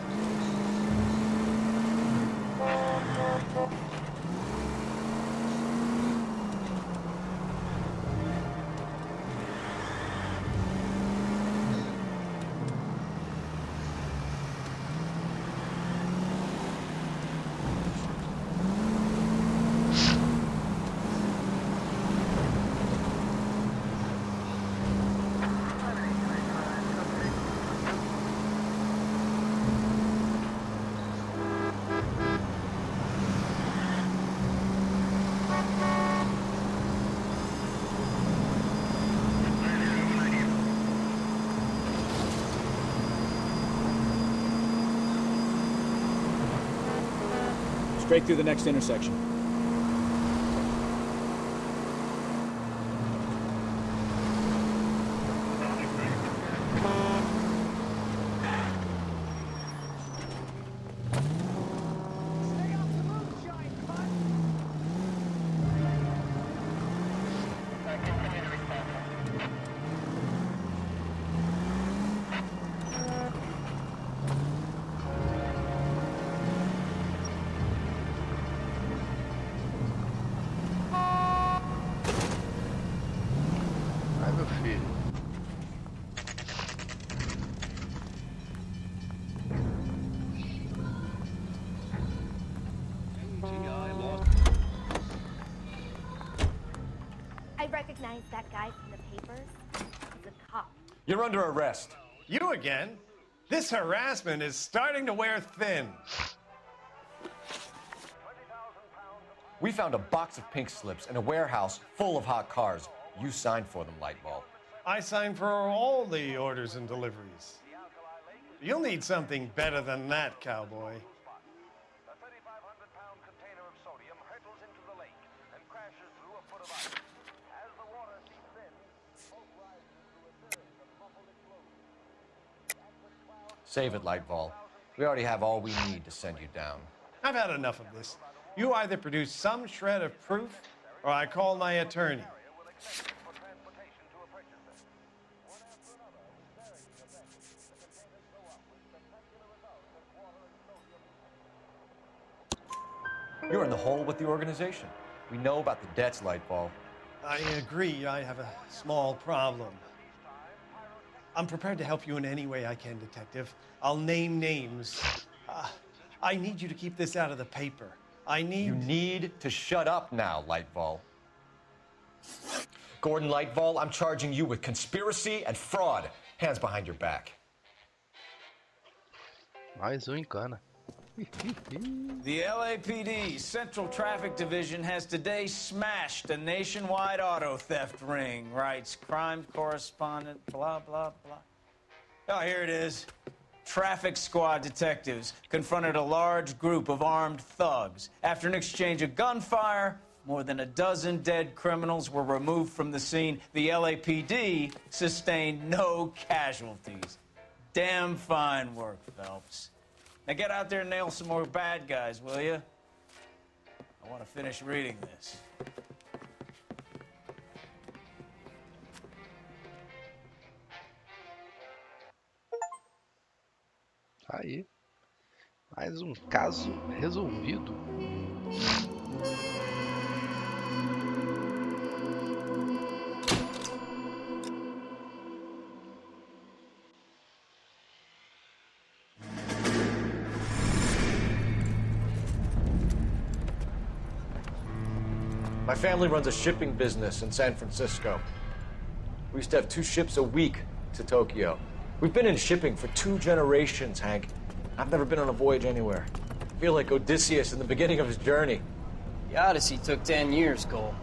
Straight through the next intersection. recognize that guy from the papers? He's a cop. You're under arrest. You again? This harassment is starting to wear thin. We found a box of pink slips in a warehouse full of hot cars. You signed for them, Lightball. I signed for all the orders and deliveries. You'll need something better than that, cowboy. Save it, Lightball. We already have all we need to send you down. I've had enough of this. You either produce some shred of proof, or I call my attorney. You're in the hole with the organization. We know about the debts, Lightball. I agree, I have a small problem. I'm prepared to help you in any way I can, Detective. I'll name names. I need you to keep this out of the paper. You need to shut up now, Lightball. Gordon Lightball, I'm charging you with conspiracy and fraud. Hands behind your back. Mais encana. The LAPD Central Traffic Division has today smashed a nationwide auto theft ring, writes crime correspondent, blah, blah, blah. Oh, here it is. Traffic squad detectives confronted a large group of armed thugs. After an exchange of gunfire, more than a dozen dead criminals were removed from the scene. The LAPD sustained no casualties. Damn fine work, Phelps. Now get out there and nail some more bad guys, will you? I want to finish reading this. Aí. Mais um caso resolvido. My family runs a shipping business in San Francisco. We used to have 2 ships a week to Tokyo. We've been in shipping for 2 generations, Hank. I've never been on a voyage anywhere. I feel like Odysseus in the beginning of his journey. The Odyssey took 10 years, Cole.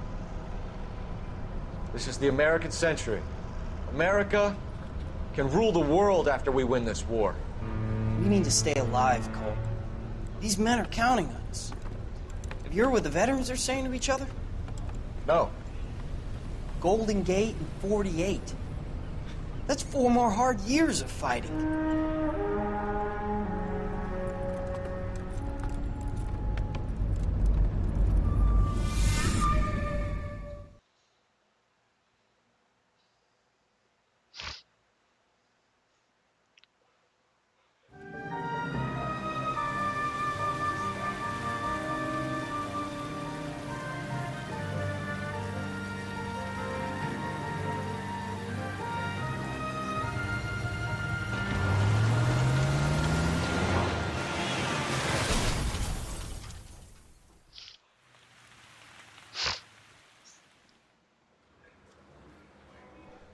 This is the American century. America can rule the world after we win this war. We need to stay alive, Cole. These men are counting on us. Have you heard what the veterans are saying to each other? No. Golden Gate and 48. That's 4 more hard years of fighting.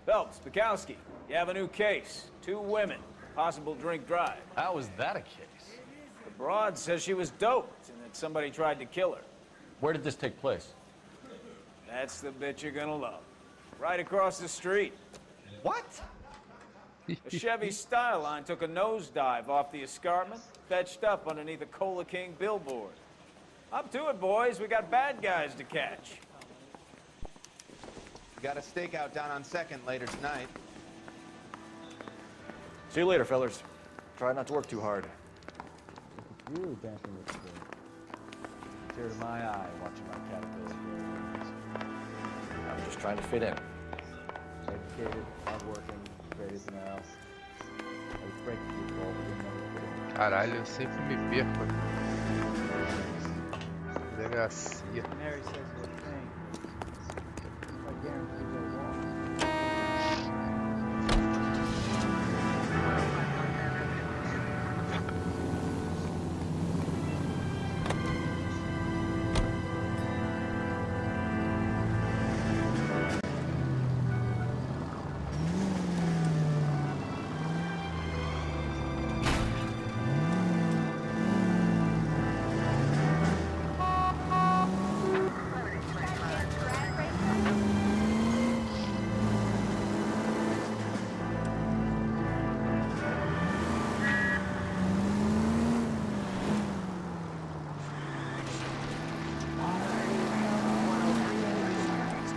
Phelps, Bukowski, you have a new case. 2 women, possible drink drive. How was that a case? The broad says she was doped and that somebody tried to kill her. Where did this take place? That's the bit you're gonna love. Right across the street. What? A Chevy Styline took a nosedive off the escarpment, fetched up underneath a Cola King billboard. Up to it, boys. We got bad guys to catch. We got a stakeout down on 2nd later tonight. See you later, fellas. Try not to work too hard. Really dancing with the tear to my eye watching my caterpillar grow. I'm just trying to fit in. Educated, hardworking, great as an else. I was breaking people, but didn't know what to do. Caralho, eu sempre me perco. Delegacia. Mary says the thing. I guarantee you'll walk.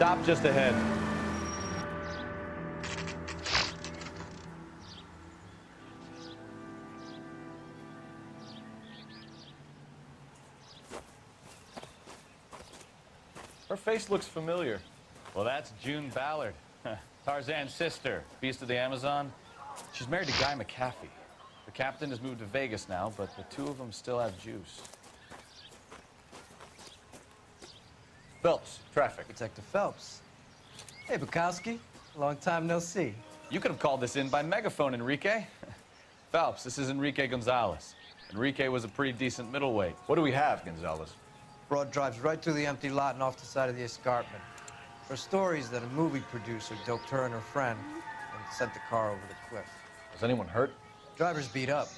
Stop just ahead. Her face looks familiar. Well, that's June Ballard, Tarzan's sister, Beast of the Amazon. She's married to Guy McAfee. The captain has moved to Vegas now, but the two of them still have juice. Phelps, traffic. Detective Phelps. Hey, Bukowski. Long time no see. You could have called this in by megaphone, Enrique. Phelps, this is Enrique Gonzalez. Enrique was a pretty decent middleweight. What do we have, Gonzalez? Broad drives right through the empty lot and off the side of the escarpment. Her stories that a movie producer doped her and her friend and sent the car over the cliff. Was anyone hurt? Driver's beat up.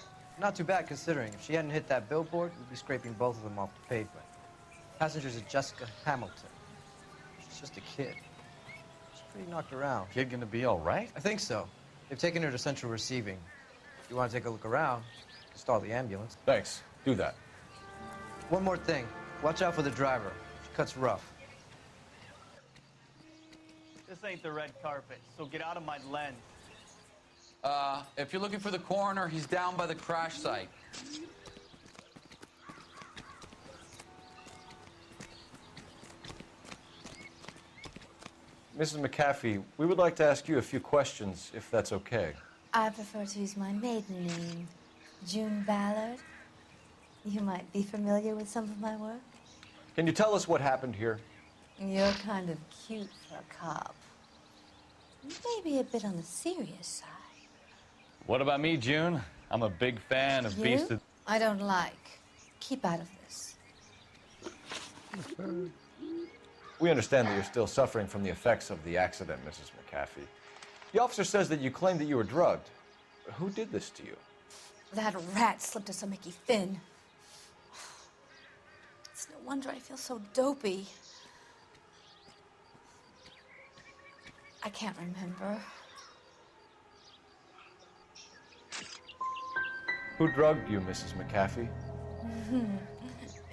Not too bad considering. If she hadn't hit that billboard, we'd be scraping both of them off the pavement. Passengers are Jessica Hamilton. She's just a kid. She's pretty knocked around. Kid gonna be all right? I think so. They've taken her to central receiving. If you want to take a look around, stall the ambulance. Thanks. Do that. One more thing. Watch out for the driver. She cuts rough. This ain't the red carpet, so get out of my lens. If you're looking for the coroner, he's down by the crash site. Mrs. McAfee, we would like to ask you a few questions, if that's okay. I prefer to use my maiden name, June Ballard. You might be familiar with some of my work. Can you tell us what happened here? You're kind of cute for a cop. Maybe a bit on the serious side. What about me, June? I'm a big fan of Beast of... I don't like. Keep out of this. We understand that you're still suffering from the effects of the accident, Mrs. McAfee. The officer says that you claimed that you were drugged. Who did this to you? That rat slipped us a Mickey Finn. It's no wonder I feel so dopey. I can't remember. Who drugged you, Mrs. McAfee?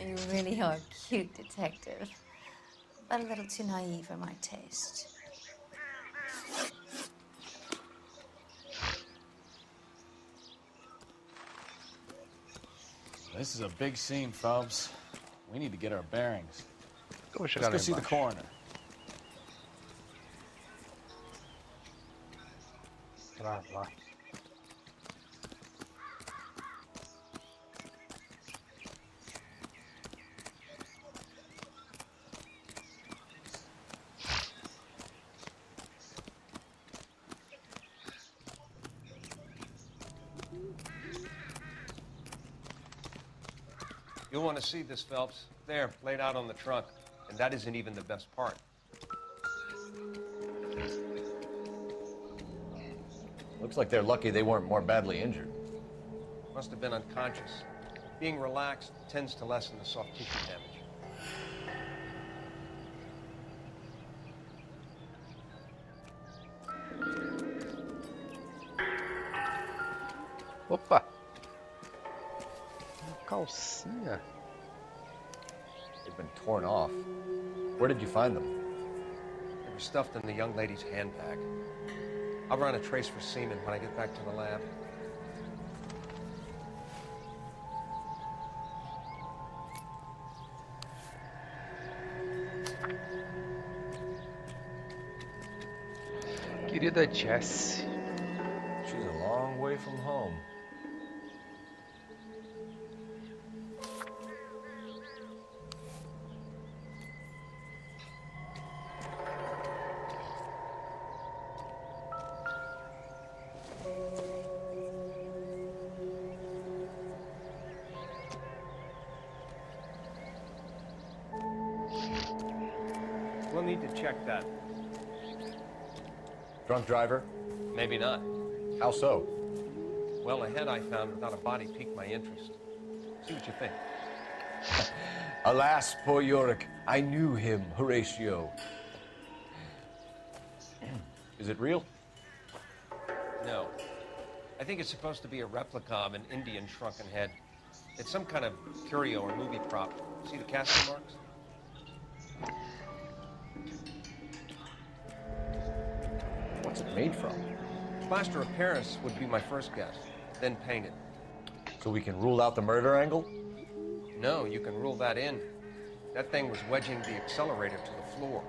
You really are a cute detective, but a little too naive for my taste. This is a big scene, Phelps. We need to get our bearings. Let's chegar go lá see the embaixo. coroner. Pra lá. You'll want to see this, Phelps. There, laid out on the trunk. And that isn't even the best part. Looks like they're lucky they weren't more badly injured. Must have been unconscious. Being relaxed tends to lessen the soft tissue damage. Opa! Uma calcinha. They've been torn off. Where did you find them? They were stuffed in the young lady's handbag. I'll run a trace for semen when I get back to the lab. Querida Jessie. She's a long way from home. We'll need to check that. Drunk driver? Maybe not. How so? Well, a head I found without a body piqued my interest. See what you think. Alas, poor Yorick. I knew him, Horatio. Is it real? No. I think it's supposed to be a replica of an Indian shrunken head. It's some kind of curio or movie prop. See the casting marks? made from? Plaster of Paris would be my first guess, then painted. So we can rule out the murder angle? No, you can rule that in. That thing was wedging the accelerator to the floor.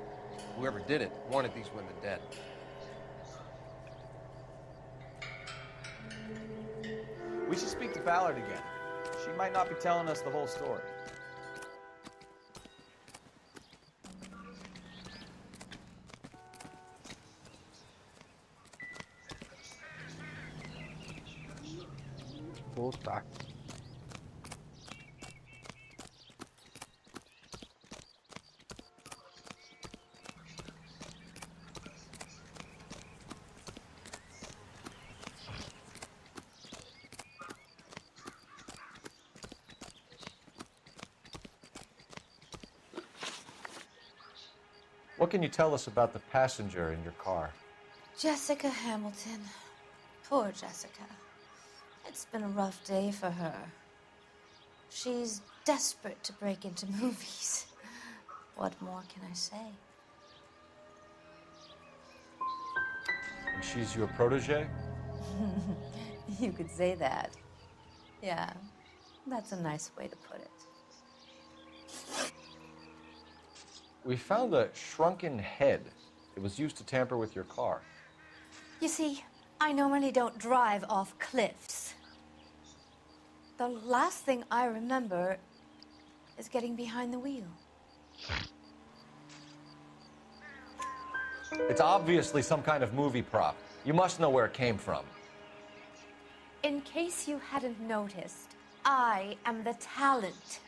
Whoever did it wanted these women dead. We should speak to Ballard again. She might not be telling us the whole story. Voltar. What can you tell us about the passenger in your car? Jessica Hamilton. Poor Jessica. It's been a rough day for her. She's desperate to break into movies. What more can I say? And she's your protege? You could say that. Yeah, that's a nice way to put it. We found a shrunken head. It was used to tamper with your car. You see, I normally don't drive off cliffs. The last thing I remember is getting behind the wheel. It's obviously some kind of movie prop. You must know where it came from. In case you hadn't noticed, I am the talent.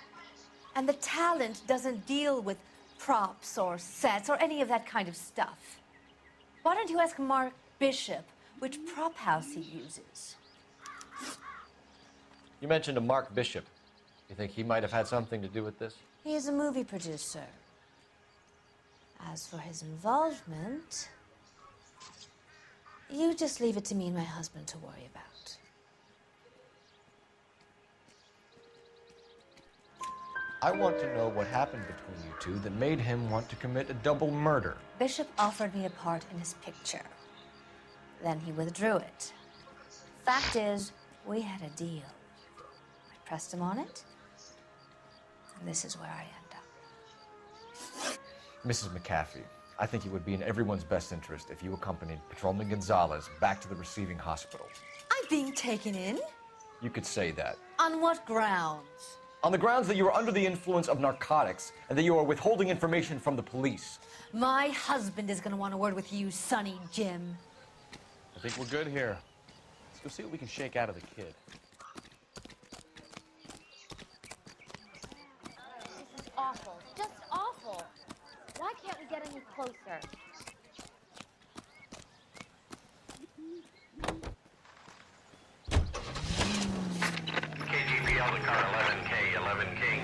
And the talent doesn't deal with props or sets or any of that kind of stuff. Why don't you ask Mark Bishop which prop house he uses? You mentioned a Mark Bishop. You think he might have had something to do with this? He is a movie producer. As for his involvement, you just leave it to me and my husband to worry about. I want to know what happened between you two that made him want to commit a double murder. Bishop offered me a part in his picture. Then he withdrew it. Fact is, we had a deal. I pressed him on it, and this is where I end up. Mrs. McAfee, I think it would be in everyone's best interest if you accompanied Patrolman Gonzalez back to the receiving hospital. I'm being taken in? You could say that. On what grounds? On the grounds that you are under the influence of narcotics and that you are withholding information from the police. My husband is going to want a word with you, Sonny Jim. I think we're good here. Let's go see what we can shake out of the kid. This is awful. Just awful. Why can't we get any closer? KGPL to car 11K, 11 King.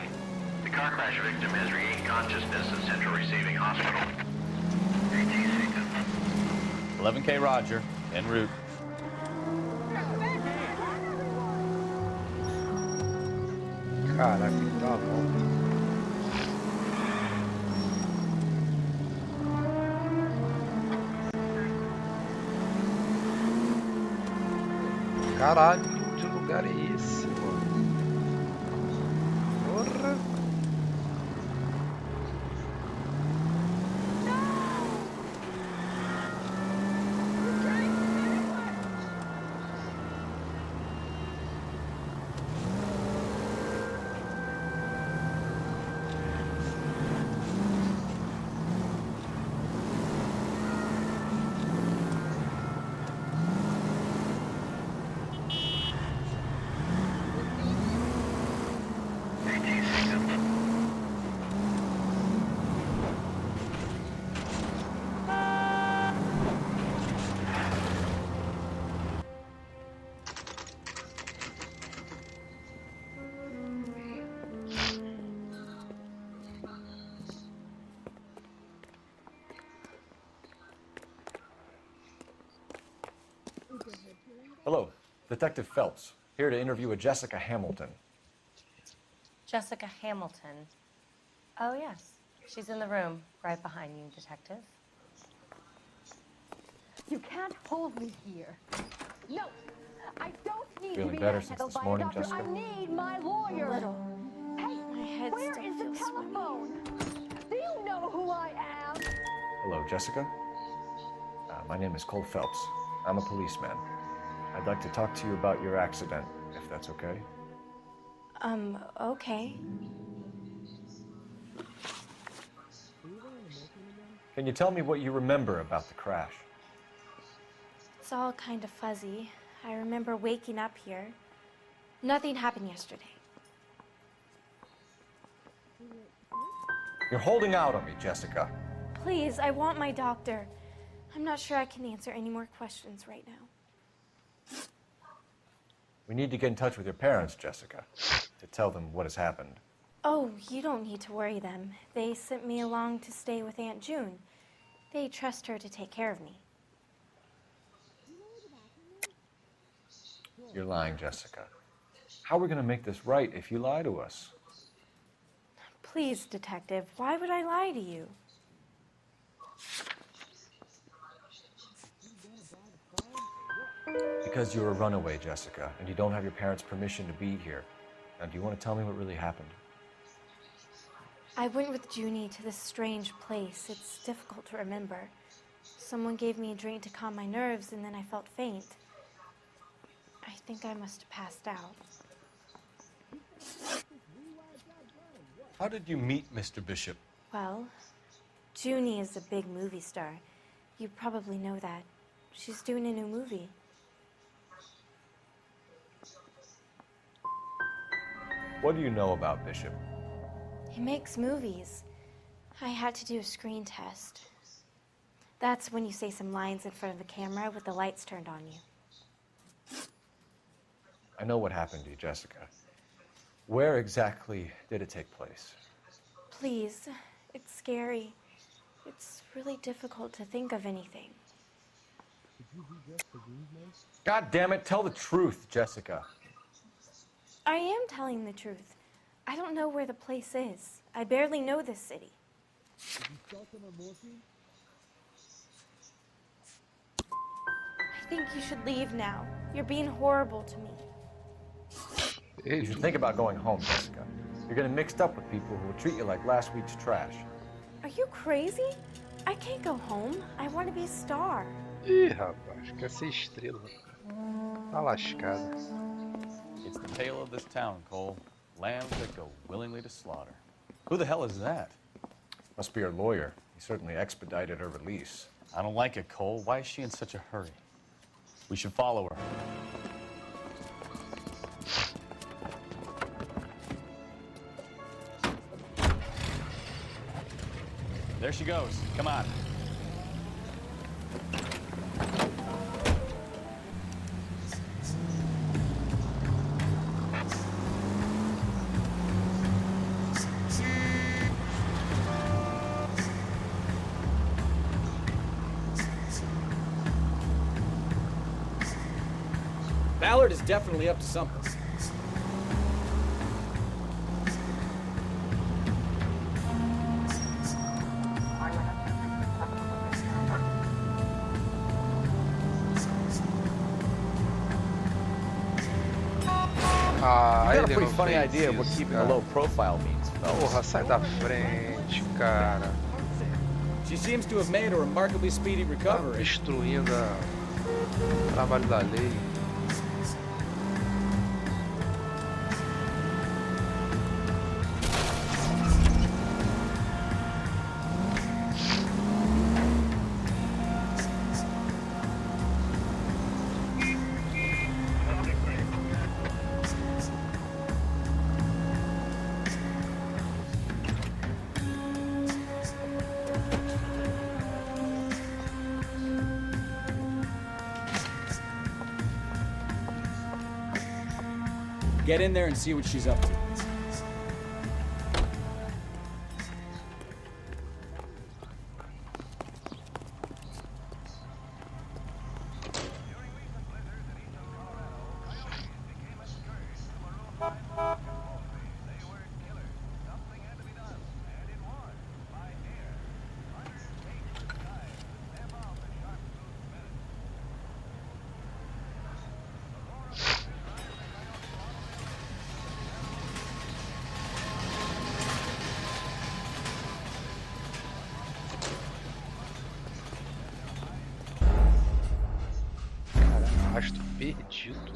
The car crash victim has regained consciousness at Central Receiving Hospital. AT 11K Roger, en route. Caraca, que dá uma volta. Caralho, que lugar é esse, mano? Porra! Hello, Detective Phelps, here to interview a Jessica Hamilton. Jessica Hamilton. Oh, yes. She's in the room right behind you, Detective. You can't hold me here. No, I don't need Feeling to be better since handled this by morning, a doctor. Jessica? I need my lawyer. Little. Hey, My head where still is the feels telephone? Do you know who I am? Hello, Jessica. My name is Cole Phelps. I'm a policeman. I'd like to talk to you about your accident, if that's okay. Okay. Can you tell me what you remember about the crash? It's all kind of fuzzy. I remember waking up here. Nothing happened yesterday. You're holding out on me, Jessica. Please, I want my doctor. I'm not sure I can answer any more questions right now. We need to get in touch with your parents, Jessica, to tell them what has happened. Oh, you don't need to worry them. They sent me along to stay with Aunt June. They trust her to take care of me. You're lying, Jessica. How are we going to make this right if you lie to us? Please, detective, why would I lie to you? Because you're a runaway, Jessica, and you don't have your parents' permission to be here. Now, do you want to tell me what really happened? I went with Junie to this strange place. It's difficult to remember. Someone gave me a drink to calm my nerves, and then I felt faint. I think I must have passed out. How did you meet Mr. Bishop? Well, Junie is a big movie star. You probably know that. She's doing a new movie. What do you know about Bishop? He makes movies. I had to do a screen test. That's when you say some lines in front of the camera with the lights turned on you. I know what happened to you, Jessica. Where exactly did it take place? Please, it's scary. It's really difficult to think of anything. God damn it, tell the truth, Jessica. I am telling the truth. I don't know where the place is. I barely know this city. I think you should leave now. You're being horrible to me. You should think about going home, Jessica. You're getting mixed up with people who will treat you like last week's trash. Are you crazy? I can't go home. I want to be a star. Ih, rapaz, quer ser estrela. Tá lascada. It's the tale of this town, Cole. Lambs that go willingly to slaughter. Who the hell is that? Must be her lawyer. He certainly expedited her release. I don't like it, Cole. Why is she in such a hurry? We should follow her. There she goes. Come on. Ballard is definitely up to something. Ah, You got a ele pretty não funny fez idea of what isso, keeping cara. a low profile means, Phelps. Porra, sai da frente, cara. She seems to have made a remarkably speedy Tá recovery. destruindo o trabalho da lei. Get in there and see what she's up to. Rastro perdido.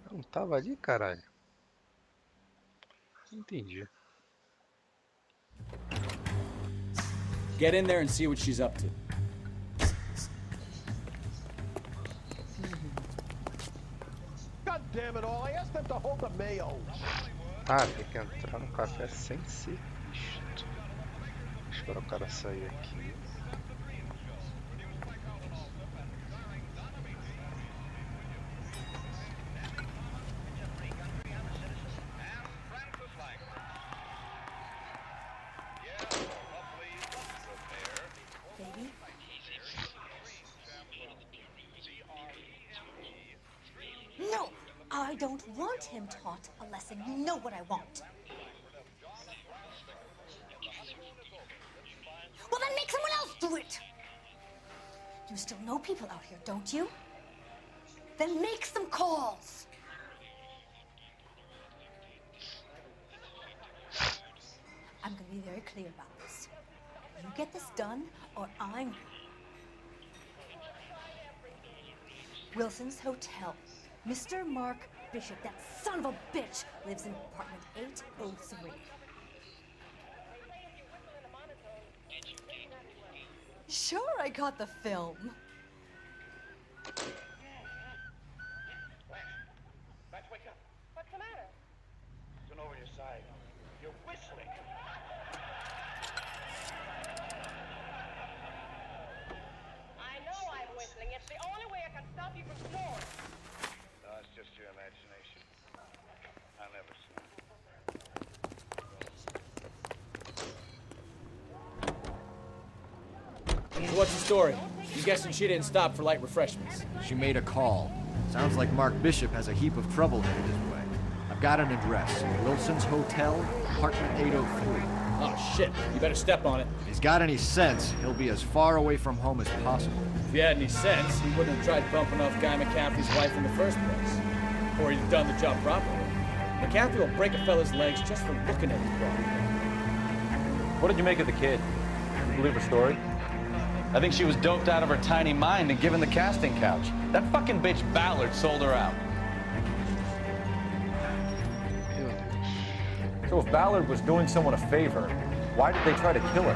Não tava ali, caralho. Não entendi. Get in there and see what she's up to. God damn it all! I asked them to hold the mayo. Ah, tem que entrar no café sem ser visto. Espera o cara sair aqui. No, I don't want him taught a lesson. You know what I want. Well, then make someone else do it. You still know people out here, don't you? Then make some calls. I'm going to be very clear about this. You get this done, or I'm... Wilson's Hotel. Mr. Mark Bishop, that son of a bitch, lives in apartment 803. Sure, I got the film. Max, wake up. What's the matter? Turn over your side. You're whistling. I know I'm whistling. It's the only way I can stop you from snoring. No, it's just your imagination. I never see it. So what's the story? You guessing she didn't stop for light refreshments? She made a call. Sounds like Mark Bishop has a heap of trouble headed his way. I've got an address. Wilson's Hotel, apartment 803. Oh shit, you better step on it. If he's got any sense, he'll be as far away from home as possible. If he had any sense, he wouldn't have tried bumping off Guy McCaffrey's wife in the first place. Or he'd have done the job properly. McCaffrey will break a fella's legs just for looking at his broad. What did you make of the kid? You believe her story? I think she was doped out of her tiny mind and given the casting couch. That fucking bitch Ballard sold her out. So if Ballard was doing someone a favor, why did they try to kill her?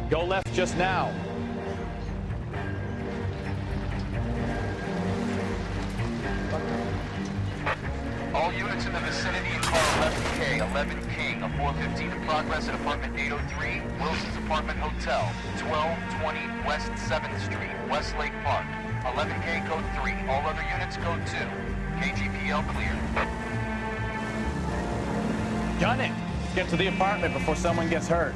Go left just now. All units in the vicinity in car 11K, 11 King, a 415 in progress at apartment 803, Wilson's Apartment Hotel, 1220 West 7th Street, Westlake Park. 11K code 3, all other units code 2. KGPL clear. Gun it! Get to the apartment before someone gets hurt.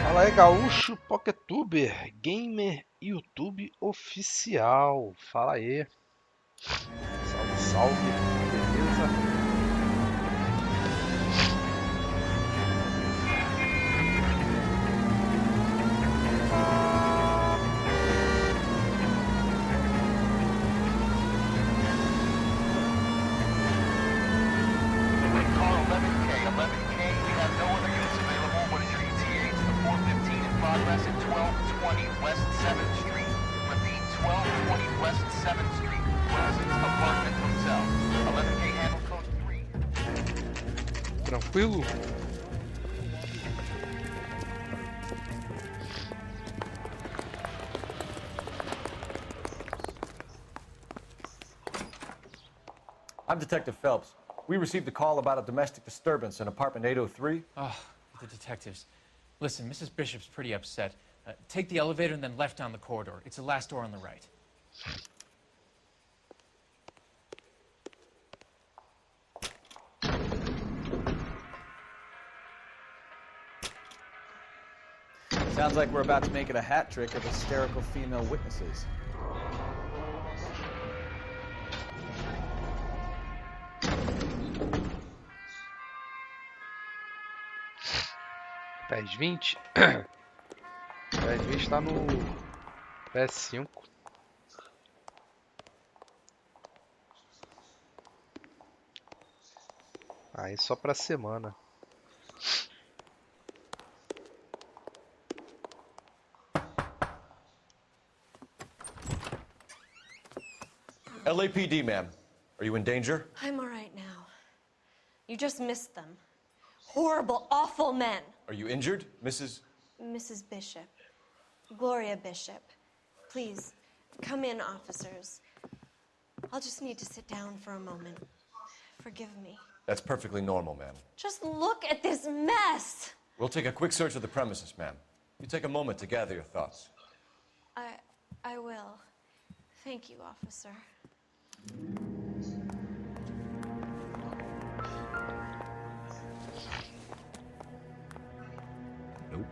Fala aí, gaúcho, poktuber, gamer, YouTube oficial. Fala aí. Salve, salve, beleza? Car 11K, 11K, we have no other units available. What is your ETA to the 415 in progress at 1220 West 7th Street? Repeat, 1220 West 7th Street, Wilson's Apartment Hotel. 11K handle code 3. Tranquilo? I'm Detective Phelps. We received a call about a domestic disturbance in apartment 803. Oh, the detectives. Listen, Mrs. Bishop's pretty upset. Take the elevator and then left down the corridor. It's the last door on the right. Sounds like we're about to make it a hat trick of hysterical female witnesses. PES 20. PES 20 tá no PS5. Aí só pra semana. LAPD, ma'am. Are you in danger? I'm all right now. You just missed them. Horrible, awful men. Are you injured, Mrs.? Mrs. Bishop. Gloria Bishop. Please, come in, officers. I'll just need to sit down for a moment. Forgive me. That's perfectly normal, ma'am. Just look at this mess. We'll take a quick search of the premises, ma'am. You take a moment to gather your thoughts. I will. Thank you, officer. Nope.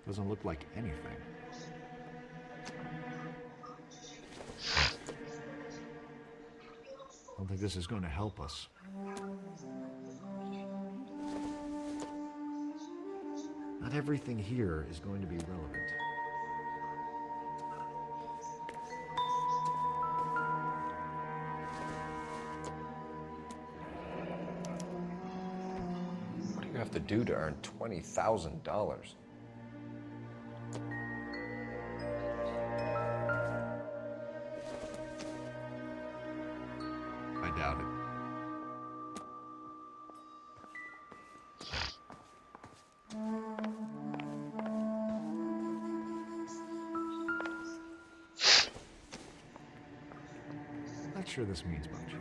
Doesn't look like anything. I don't think this is going to help us. Not everything here is going to be relevant. What do you have to do to earn $20,000? I doubt it. Not sure this means much.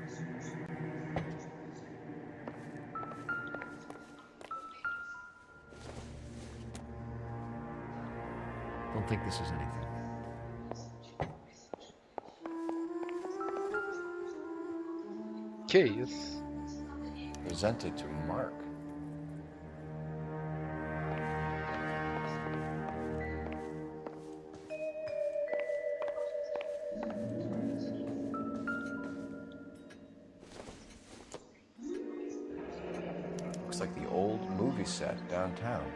Don't think this is anything. Que isso? Presented to Mark. Looks like the old movie set downtown.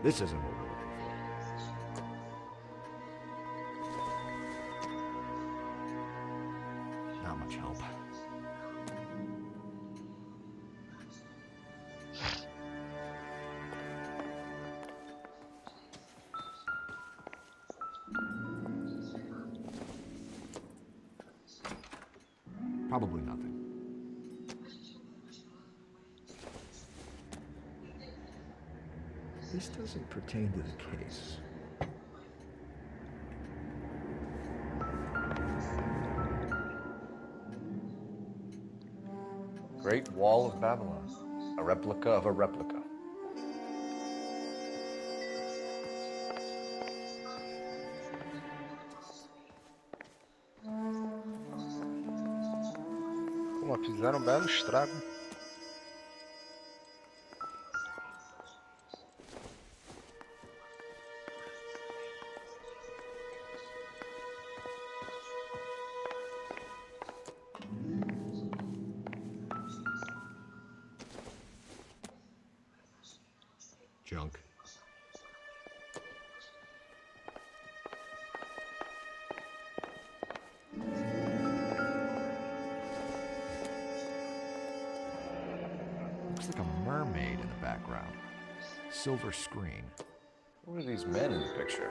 This isn't what we're looking for. Not much help. Probably nothing. This doesn't pertain to the case. Great Wall of Babylon. A replica of a replica. Pô, fizeram um belo estrago. Junk. Looks like a mermaid in the background. Silver screen. Who are these men in the picture?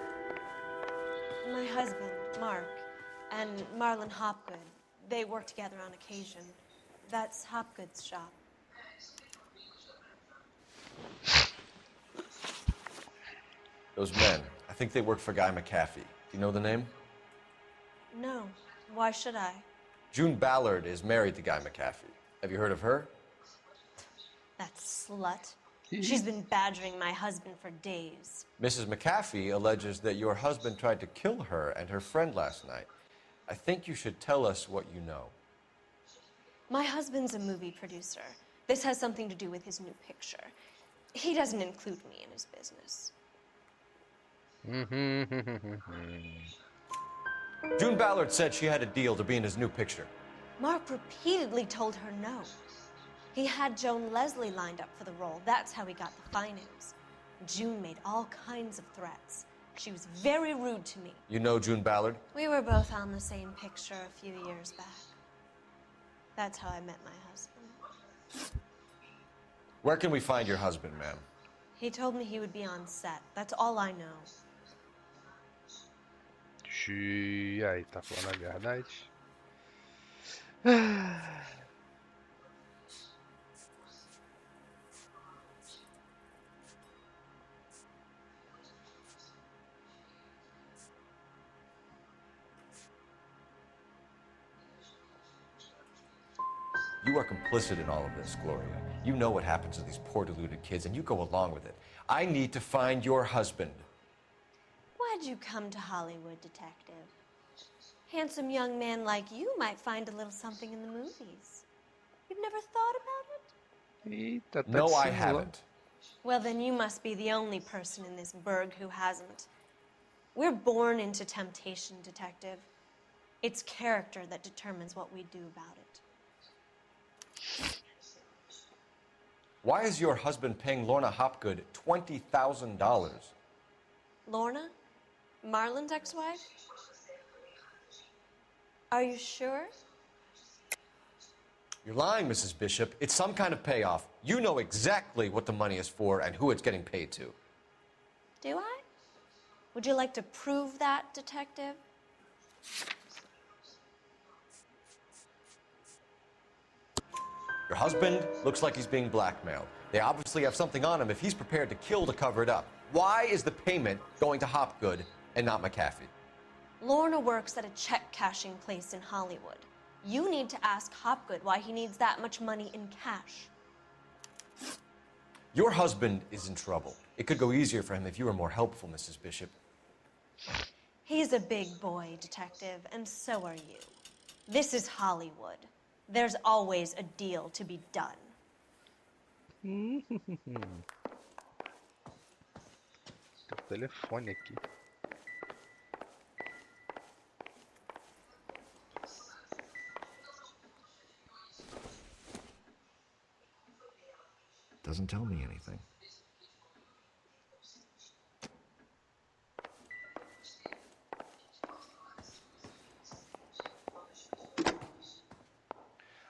My husband, Mark, and Marlon Hopgood. They work together on occasion. That's Hopgood's shop. Those men, I think they work for Guy McAfee. Do you know the name? No. Why should I? June Ballard is married to Guy McAfee. Have you heard of her? That slut. She's been badgering my husband for days. Mrs. McAfee alleges that your husband tried to kill her and her friend last night. I think you should tell us what you know. My husband's a movie producer. This has something to do with his new picture. He doesn't include me in his business. June Ballard said she had a deal to be in his new picture. Mark repeatedly told her no. He had Joan Leslie lined up for the role. That's how he got the finance. June made all kinds of threats. She was very rude to me. You know June Ballard? We were both on the same picture a few years back. That's how I met my husband. Where can we find your husband, ma'am? He told me he would be on set. That's all I know. E aí, tá falando a verdade? You are complicit in all of this, Gloria. You know what happens to these poor deluded kids, and you go along with it. I need to find your husband. Why'd you come to Hollywood, detective? Handsome young man like you might find a little something in the movies. You've never thought about it? No, I haven't. Well, then you must be the only person in this burg who hasn't. We're born into temptation, detective. It's character that determines what we do about it. Why is your husband paying Lorna Hopgood $20,000? Lorna? Marlon's ex-wife? Are you sure? You're lying, Mrs. Bishop. It's some kind of payoff. You know exactly what the money is for and who it's getting paid to. Do I? Would you like to prove that, detective? Your husband looks like he's being blackmailed. They obviously have something on him if he's prepared to kill to cover it up. Why is the payment going to Hopgood and not McAfee? Lorna works at a check-cashing place in Hollywood. You need to ask Hopgood why he needs that much money in cash. Your husband is in trouble. It could go easier for him if you were more helpful, Mrs. Bishop. He's a big boy, detective, and so are you. This is Hollywood. There's always a deal to be done. Tem telefone aqui. Doesn't tell me anything.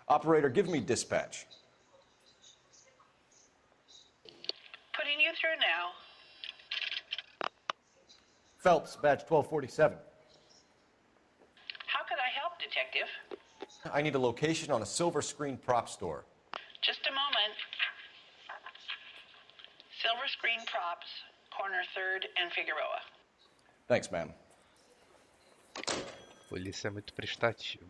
Operator, give me dispatch. Putting you through now. Phelps, badge 1247. How can I help, detective? I need a location on a silver screen prop store. Just a moment. Silver Screen Props, corner 3rd and Figueroa. Thanks, ma'am. Polícia é muito prestativa.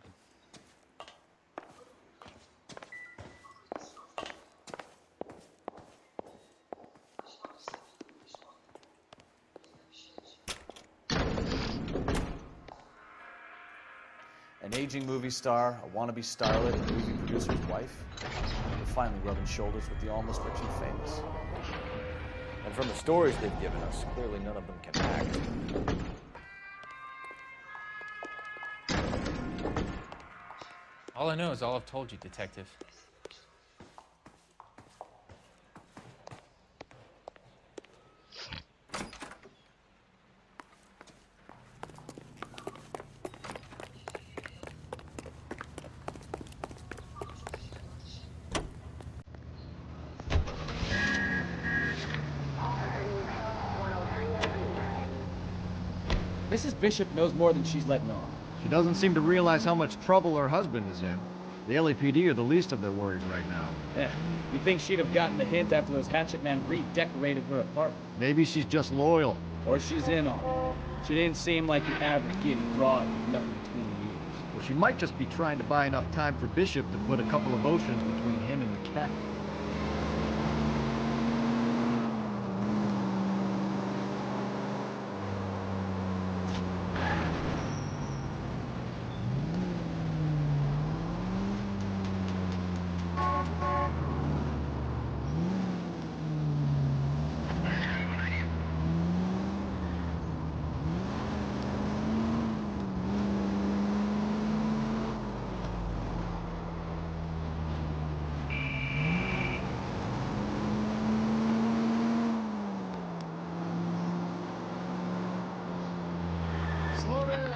An aging movie star, a wannabe starlet, and a movie producer's wife. They're finally rubbing shoulders with the almost rich and famous. And from the stories they've given us, clearly none of them can act. All I know is all I've told you, detective. Mrs. Bishop knows more than she's letting on. She doesn't seem to realize how much trouble her husband is in. The LAPD are the least of their worries right now. Yeah, you'd think she'd have gotten the hint after those hatchet men redecorated her apartment. Maybe she's just loyal. Or she's in on it. She didn't seem like the average giddy broad with nothing between the ears. Well, she might just be trying to buy enough time for Bishop to put a couple of oceans between him and the cat. Slow down.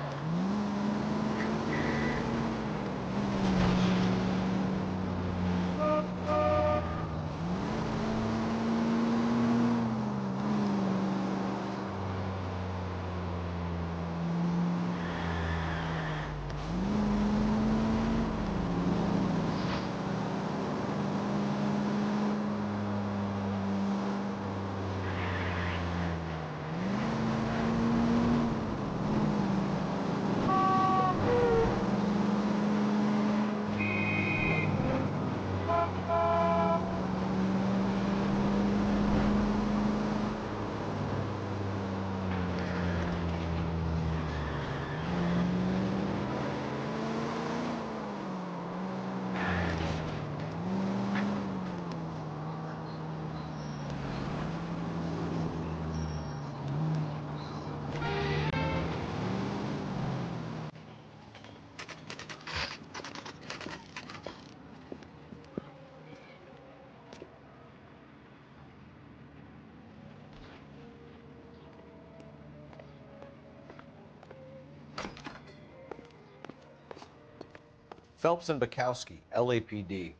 Phelps and Bukowski, LAPD.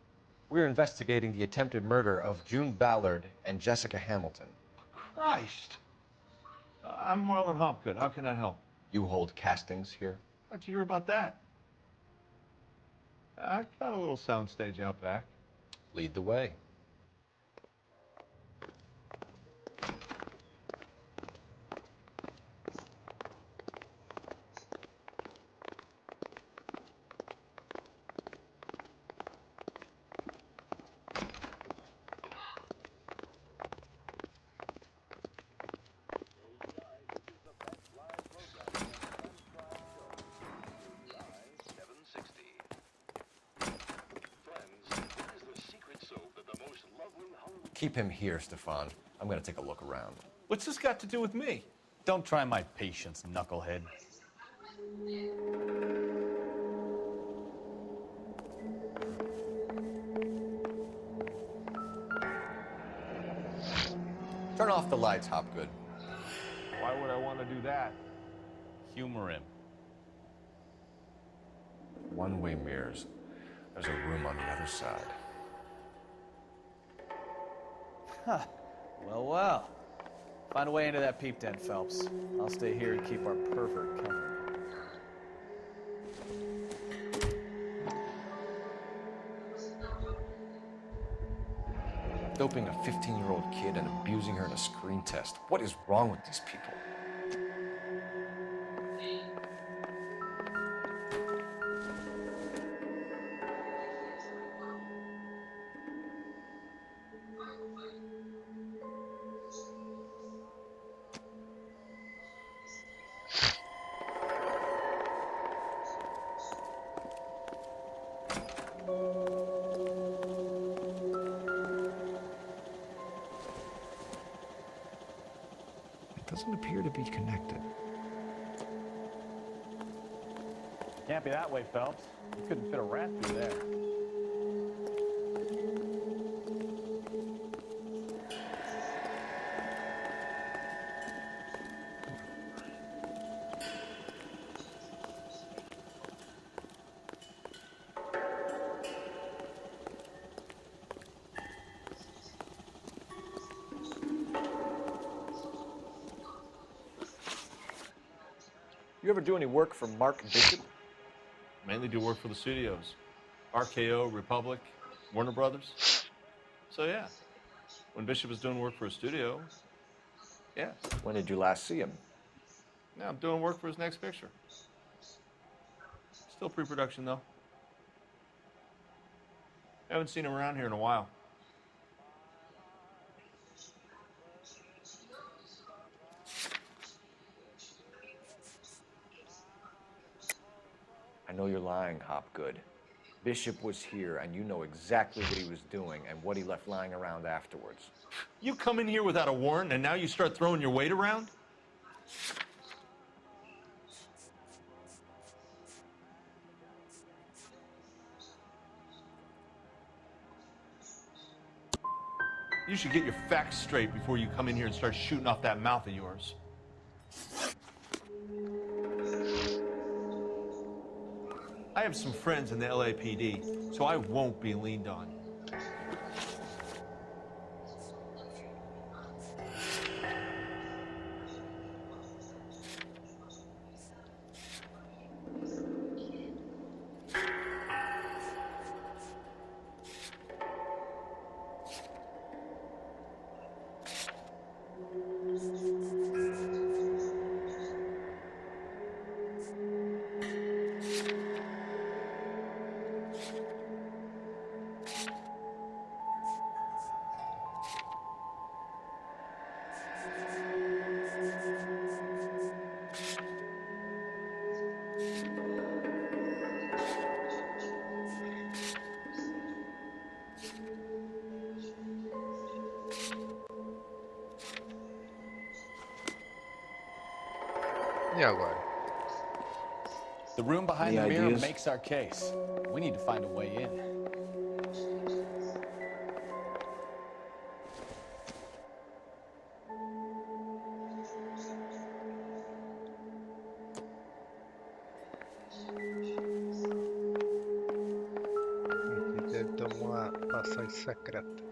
We're investigating the attempted murder of June Ballard and Jessica Hamilton. Christ. I'm Marlon Hopgood. How can I help? You hold castings here? How'd you hear about that? I got a little soundstage out back. Lead the way. Keep him here, Stefan. I'm gonna take a look around. What's this got to do with me? Don't try my patience, knucklehead. Turn off the lights, Hopgood. Why would I want to do that? Humor him. One-way mirrors. There's a room on the other side. Huh. Well, well. Find a way into that peep den, Phelps. I'll stay here and keep our pervert covered. Doping a 15-year-old kid and abusing her in a screen test. What is wrong with these people? Doesn't appear to be connected. Can't be that way, Phelps. You couldn't fit a rat through there. You ever do any work for Mark Bishop? Mainly do work for the studios. RKO, Republic, Warner Brothers. So yeah, when Bishop was doing work for a studio, yeah. When did you last see him? Now I'm doing work for his next picture. Still pre-production though. Haven't seen him around here in a while. I know you're lying, Hopgood. Bishop was here, and you know exactly what he was doing and what he left lying around afterwards. You come in here without a warrant, and now you start throwing your weight around? You should get your facts straight before you come in here and start shooting off that mouth of yours. I have some friends in the LAPD, so I won't be leaned on. E agora? The room behind Any the mirror ideas? makes our case. We need to find a way in. Aqui deve ter uma passagem secreta.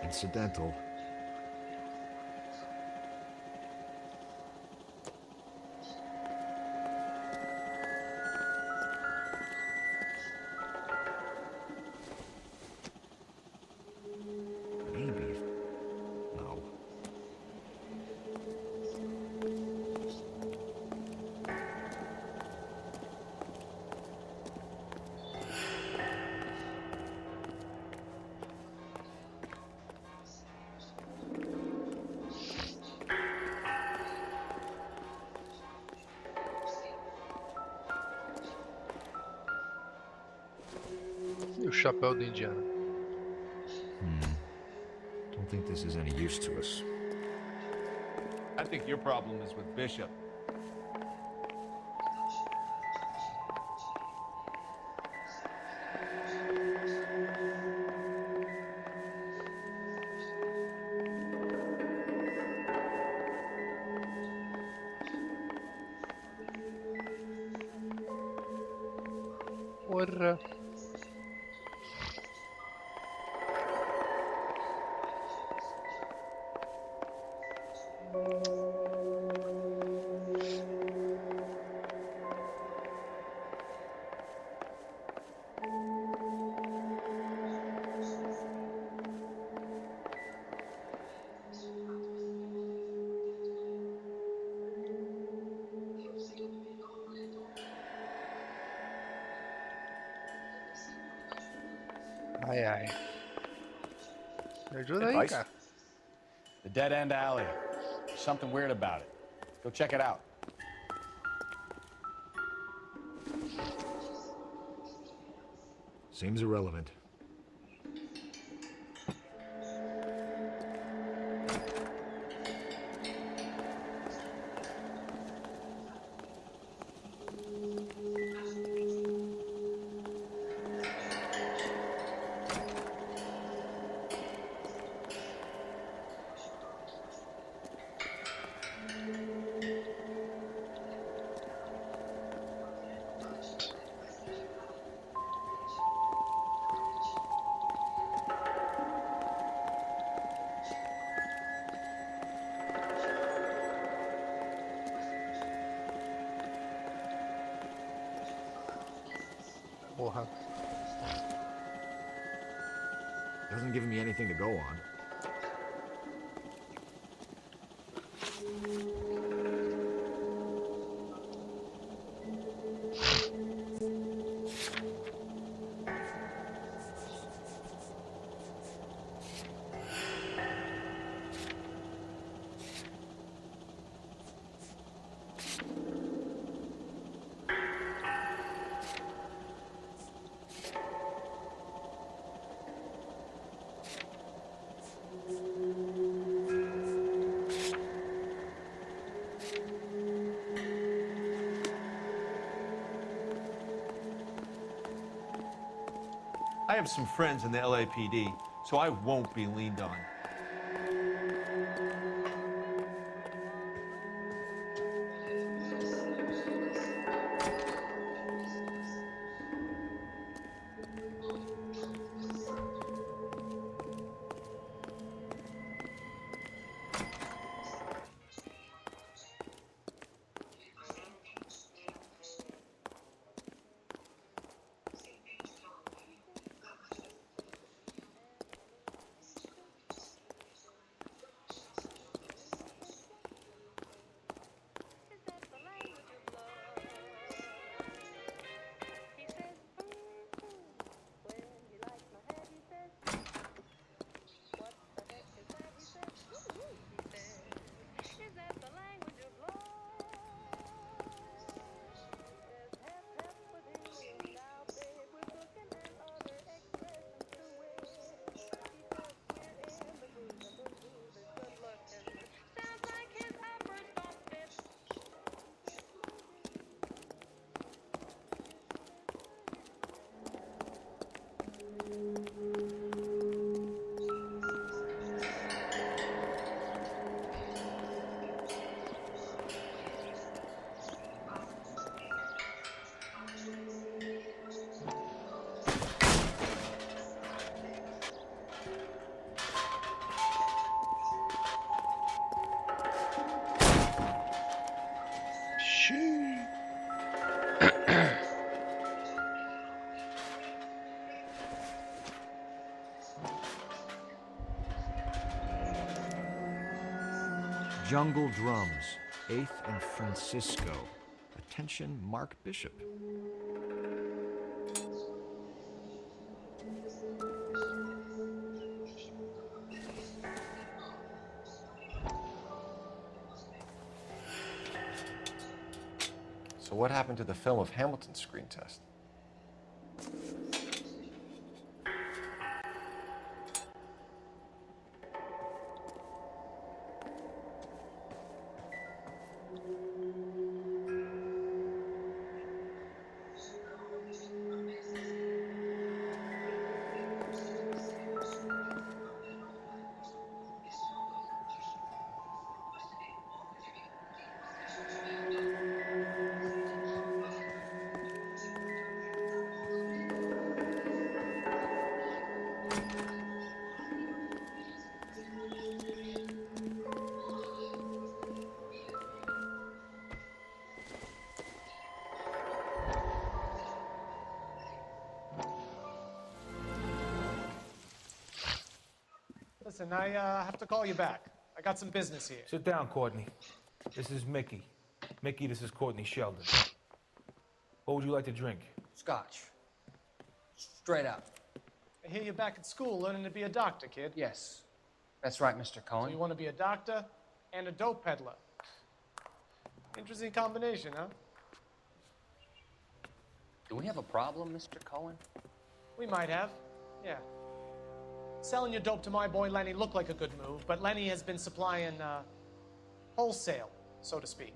Incidental. Maybe. No. E o chapéu do Indiana? Don't think this is any use to us. I think your problem is with Bishop. Porra. Ai, ai. Me ajuda aí, Advice? cara. The dead-end alley. There's something weird about it. Go check it out. Seems irrelevant. Porra. Doesn't give me anything to go on. I have some friends in the LAPD, so I won't be leaned on. Jungle Drums, 8th and Francisco. Attention, Mark Bishop. So what happened to the film of Hamilton's screen test? Listen, I have to call you back. I got some business here. Sit down, Courtney. This is Mickey. Mickey, this is Courtney Sheldon. What would you like to drink? Scotch. Straight up. I hear you're back at school learning to be a doctor, kid. Yes. That's right, Mr. Cohen. So you want to be a doctor and a dope peddler. Interesting combination, huh? Do we have a problem, Mr. Cohen? We might have, yeah. Selling your dope to my boy Lenny looked like a good move, but Lenny has been supplying, wholesale, so to speak.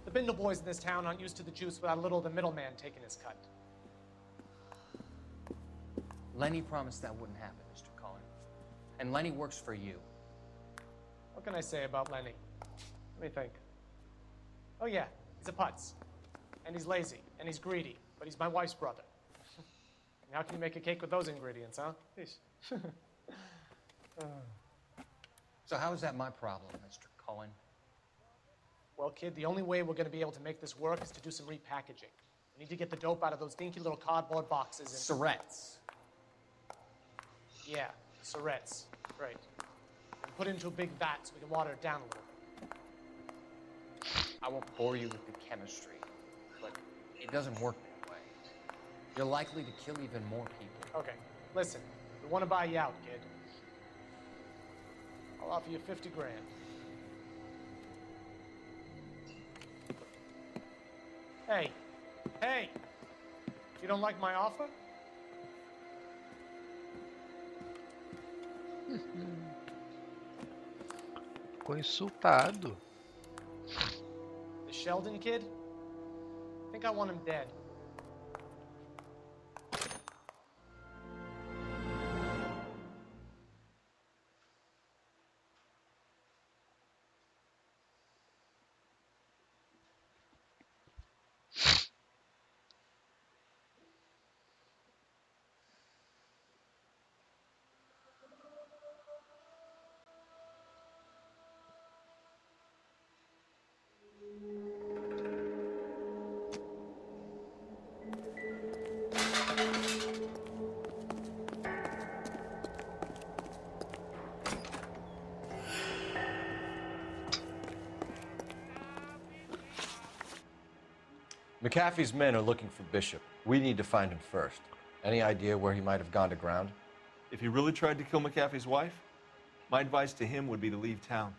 The Bindle boys in this town aren't used to the juice without a little of the middleman taking his cut. Lenny promised that wouldn't happen, Mr. Cohen. And Lenny works for you. What can I say about Lenny? Let me think. Oh yeah, he's a putz. And he's lazy, and he's greedy, but he's my wife's brother. And how can you make a cake with those ingredients, huh? So how is that my problem, Mr. Cohen? Well, kid, the only way we're going to be able to make this work is to do some repackaging. We need to get the dope out of those dinky little cardboard boxes and... Syrettes. Yeah, Surrettes. Great. And put it into a big vat so we can water it down a little bit. I won't bore you with the chemistry, but it doesn't work that way. You're likely to kill even more people. Okay, listen. We want to buy you out, kid. I'll offer you 50 grand. Hey. Hey! You don't like my offer? Ficou insultado. The Sheldon kid? I think I want him dead. McAfee's men are looking for Bishop. We need to find him first. Any idea where he might have gone to ground? If he really tried to kill McAfee's wife, my advice to him would be to leave town.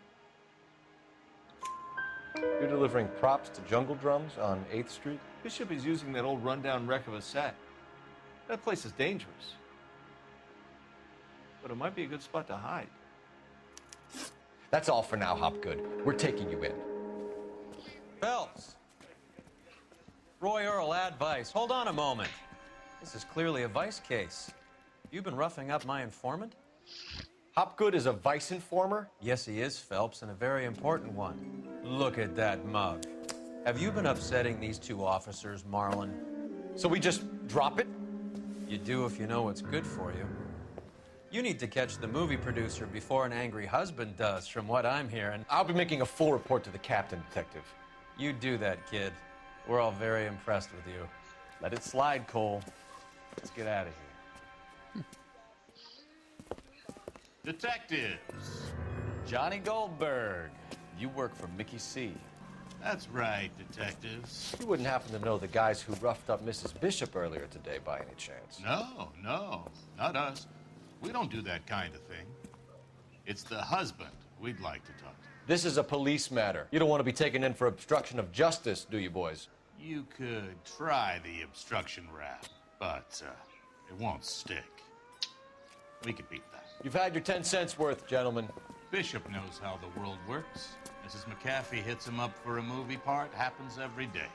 You're delivering props to Jungle Drums on 8th Street? Bishop is using that old rundown wreck of a set. That place is dangerous. But it might be a good spot to hide. That's all for now, Hopgood. We're taking you in. Phelps. Roy Earl, ad vice. Hold on a moment. This is clearly a vice case. You've been roughing up my informant? Hopgood is a vice informer? Yes, he is, Phelps, and a very important one. Look at that mug. Have you been upsetting these two officers, Marlin? So we just drop it? You do if you know what's good for you. You need to catch the movie producer before an angry husband does, from what I'm hearing. I'll be making a full report to the captain, Detective. You do that, kid. We're all very impressed with you. Let it slide, Cole. Let's get out of here. Detectives. Johnny Goldberg. You work for Mickey C. That's right, detectives. You wouldn't happen to know the guys who roughed up Mrs. Bishop earlier today by any chance? No, not us. We don't do that kind of thing. It's the husband we'd like to talk to. This is a police matter. You don't want to be taken in for obstruction of justice, do you, boys? You could try the obstruction rap, but it won't stick. We could beat that. You've had your 10 cents worth, gentlemen. Bishop knows how the world works. Mrs. McAfee hits him up for a movie part, happens every day.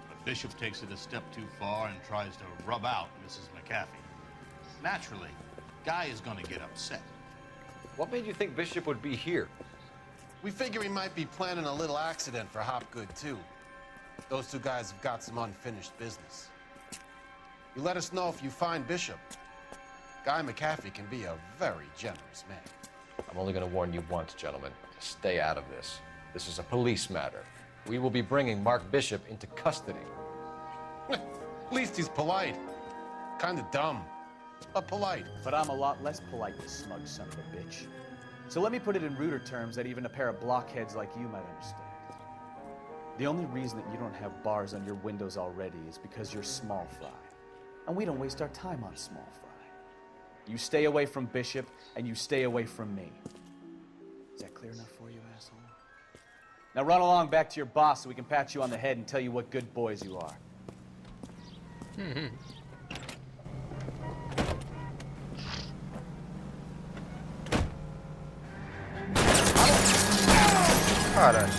But Bishop takes it a step too far and tries to rub out Mrs. McAfee. Naturally, Guy is going to get upset. What made you think Bishop would be here? We figure he might be planning a little accident for Hopgood, too. Those two guys have got some unfinished business. You let us know if you find Bishop. Guy McAfee can be a very generous man. I'm only going to warn you once, gentlemen. Stay out of this. This is a police matter. We will be bringing Mark Bishop into custody. At least he's polite. Kind of dumb, but polite. But I'm a lot less polite, you smug son of a bitch. So let me put it in ruder terms that even a pair of blockheads like you might understand. The only reason that you don't have bars on your windows already is because you're small fry. And we don't waste our time on small fry. You stay away from Bishop, and you stay away from me. Is that clear enough for you, asshole? Now run along back to your boss so we can pat you on the head and tell you what good boys you are. Cara.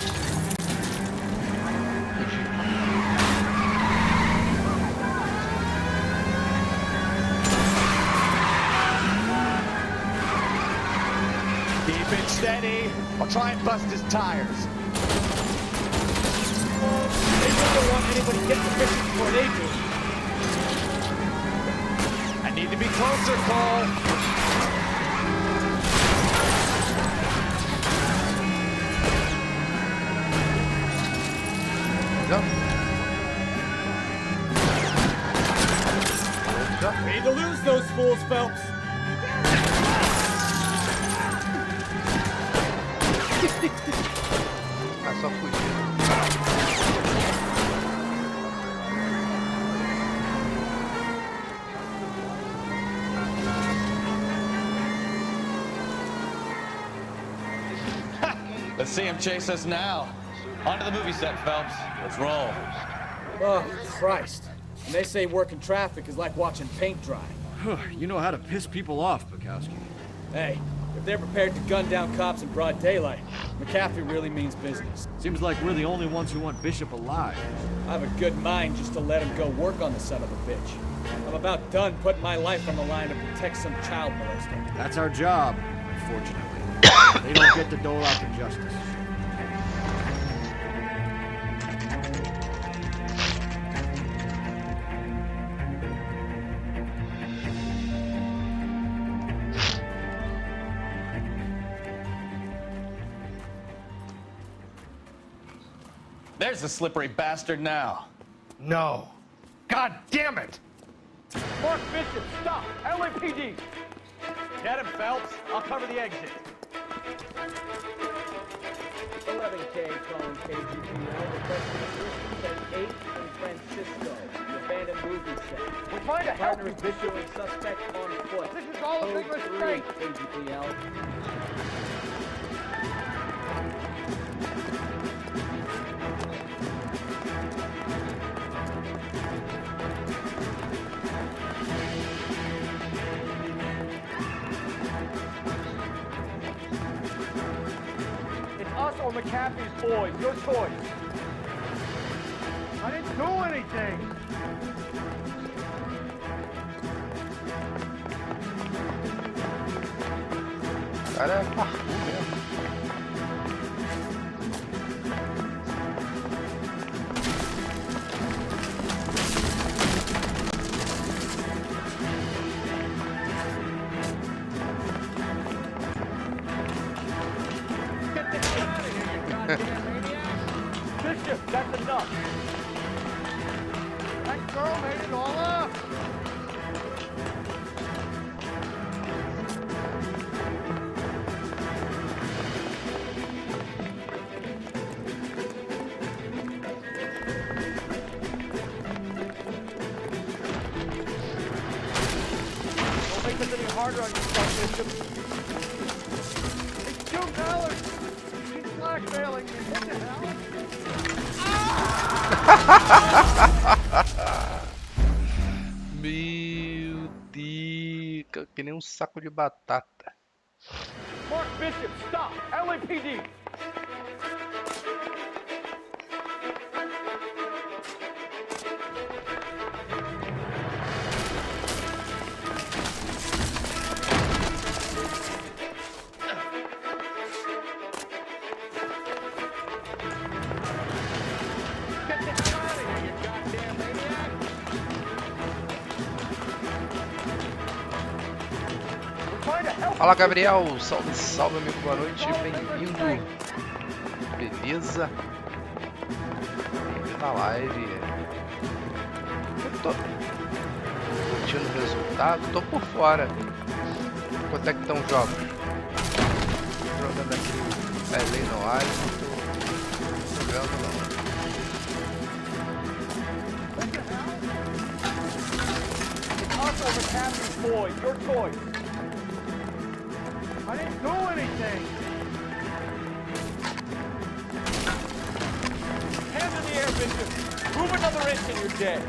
Keep it steady. I'll try and bust his tires. They don't want anybody getting the Bishop before they do. I need to be closer, Cole. Need to lose those fools, Phelps. Ah, só fugir. Let's see him chase us now. Onto the movie set, Phelps. Let's roll. Oh, Christ. And they say working traffic is like watching paint dry. You know how to piss people off, Bukowski. Hey, if they're prepared to gun down cops in broad daylight, McAfee really means business. Seems like we're the only ones who want Bishop alive. I have a good mind just to let him go work on the son of a bitch. I'm about done putting my life on the line to protect some child molester. That's our job, unfortunately. They don't get to dole out the justice. There's the slippery bastard now. No. God damn it! Mark Bishop, stop! LAPD! Get him, Phelps. I'll cover the exit. 11K calling KGPL, requesting assistance at 8 in Francisco, the abandoned movie set. We're trying to help you, Bishop, and suspect on foot. This is all a big mistake. KGPL. Or McAfee's boys, your choice. I didn't do anything. Cara, é parkour mesmo. Bishop, that's enough. That girl made it all up. Don't make this any harder on yourself, Bishop. It's June Ballard. She's blackmailing me. What the hell? Meu Deus, que nem um saco de batata. Mark Bishop, stop! LAPD! Fala, Gabriel, salve, salve, amigo, boa noite, bem-vindo, beleza? Bem-vindo na live. Eu tô curtindo o resultado, tô por fora. Quanto é que estão os jogos? Tô jogando aqui Noire, não tô jogando não. Boy, your choice. I didn't do anything. Hands in the air, Bishop. Move another inch and you're dead.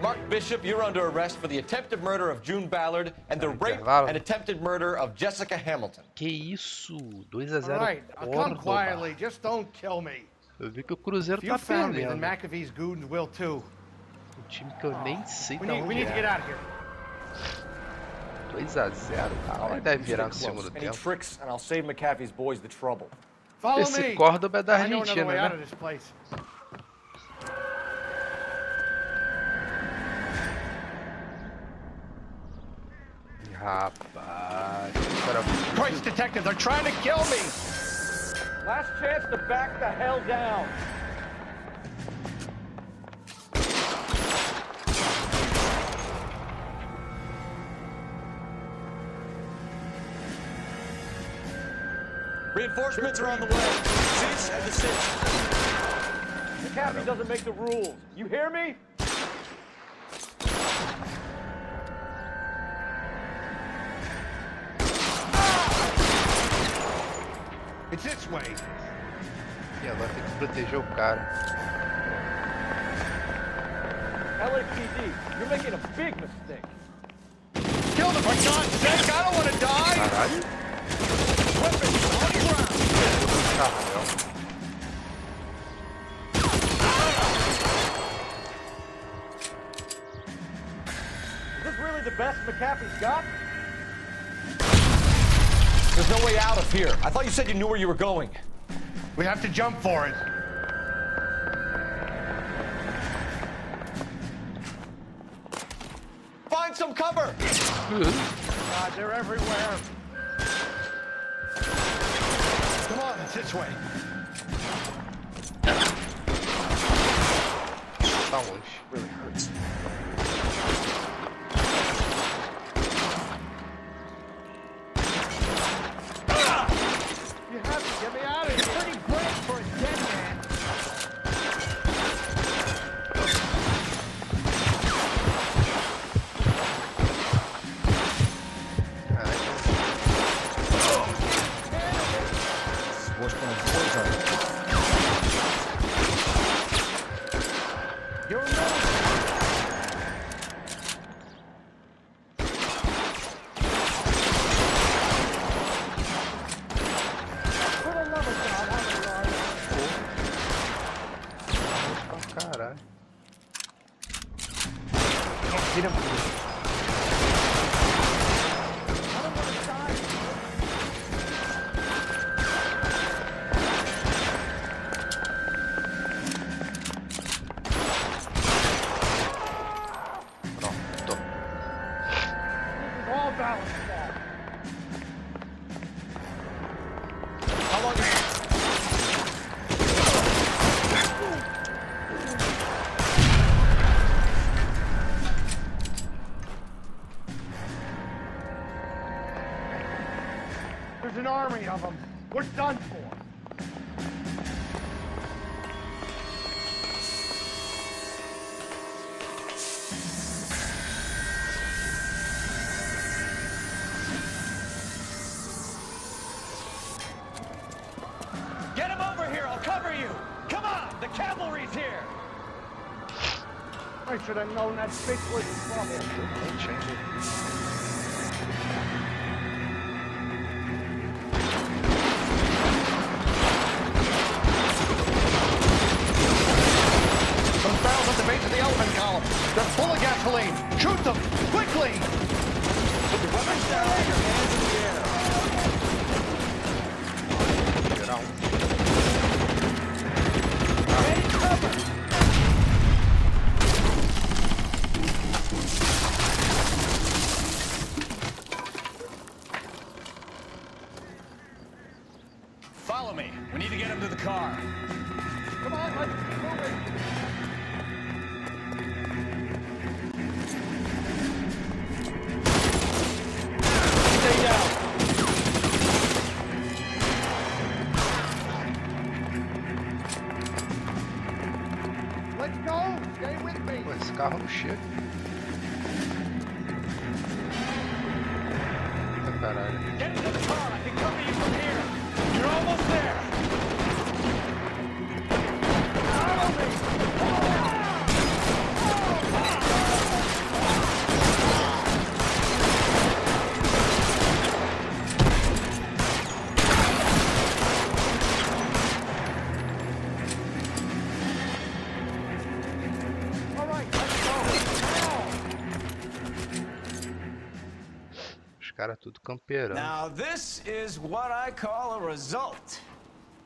Mark Bishop, you're under arrest for the attempted murder of June Ballard and the rape and attempted murder of Jessica Hamilton. Que isso? 2-0. All right, I'll come quietly. Just don't kill me. Eu vi que o Cruzeiro tá perdendo. McAfee's goons will too. Um time que eu nem sei de onde We need to get out of here. 2-0, cara. Deve virar no segundo Any tempo. tricks, and I'll save McAfee's boys the trouble. Follow Esse me. Córdoba é da I know another Argentina, way out of né? this place. Rapaz, Christ, detective, they're trying to kill me. Last chance to back the hell down. Reinforcements are on the way. Cease and desist. McCaffrey doesn't make the rules. You hear me? It's this way. E agora tem que proteger o cara. LAPD, you're making a big mistake. Kill him, for God's sake! I don't want to die! Caralho. Weapons on the ground! Is this really the best McCaffrey's got? There's no way out of here. I thought you said you knew where you were going. We have to jump for it. Find some cover! God, they're everywhere. Come on, it's this way. Tá longe. Really hurts. You have to get me out of here. It's pretty great for a dead man. Worse than a poison. You're right. For the love of God, how many are there? Oh, caralho. Get him, please. I don't want to die. Pronto. This is all balance fault. How long is There's an army of them. We're done for. Get him over here. I'll cover you. Come on. The cavalry's here. I should have known that bitch was in trouble. Ain't changing. Some barrels at the base of the elephant column. They're full of gasoline. Shoot them quickly. Put your weapons down. Your hands in the air. Get out. Take cover. Follow me. We need to get him to the car. Come on, let's keep moving. Stay down. Let's go. Stay with me. Pô, esse carro não chega. Eita caralho. Get into the car. I can cover you from here. You're almost there. Follow me. All right, let's go. Now. Os caras tudo campeirando. Now, this is what I call a result.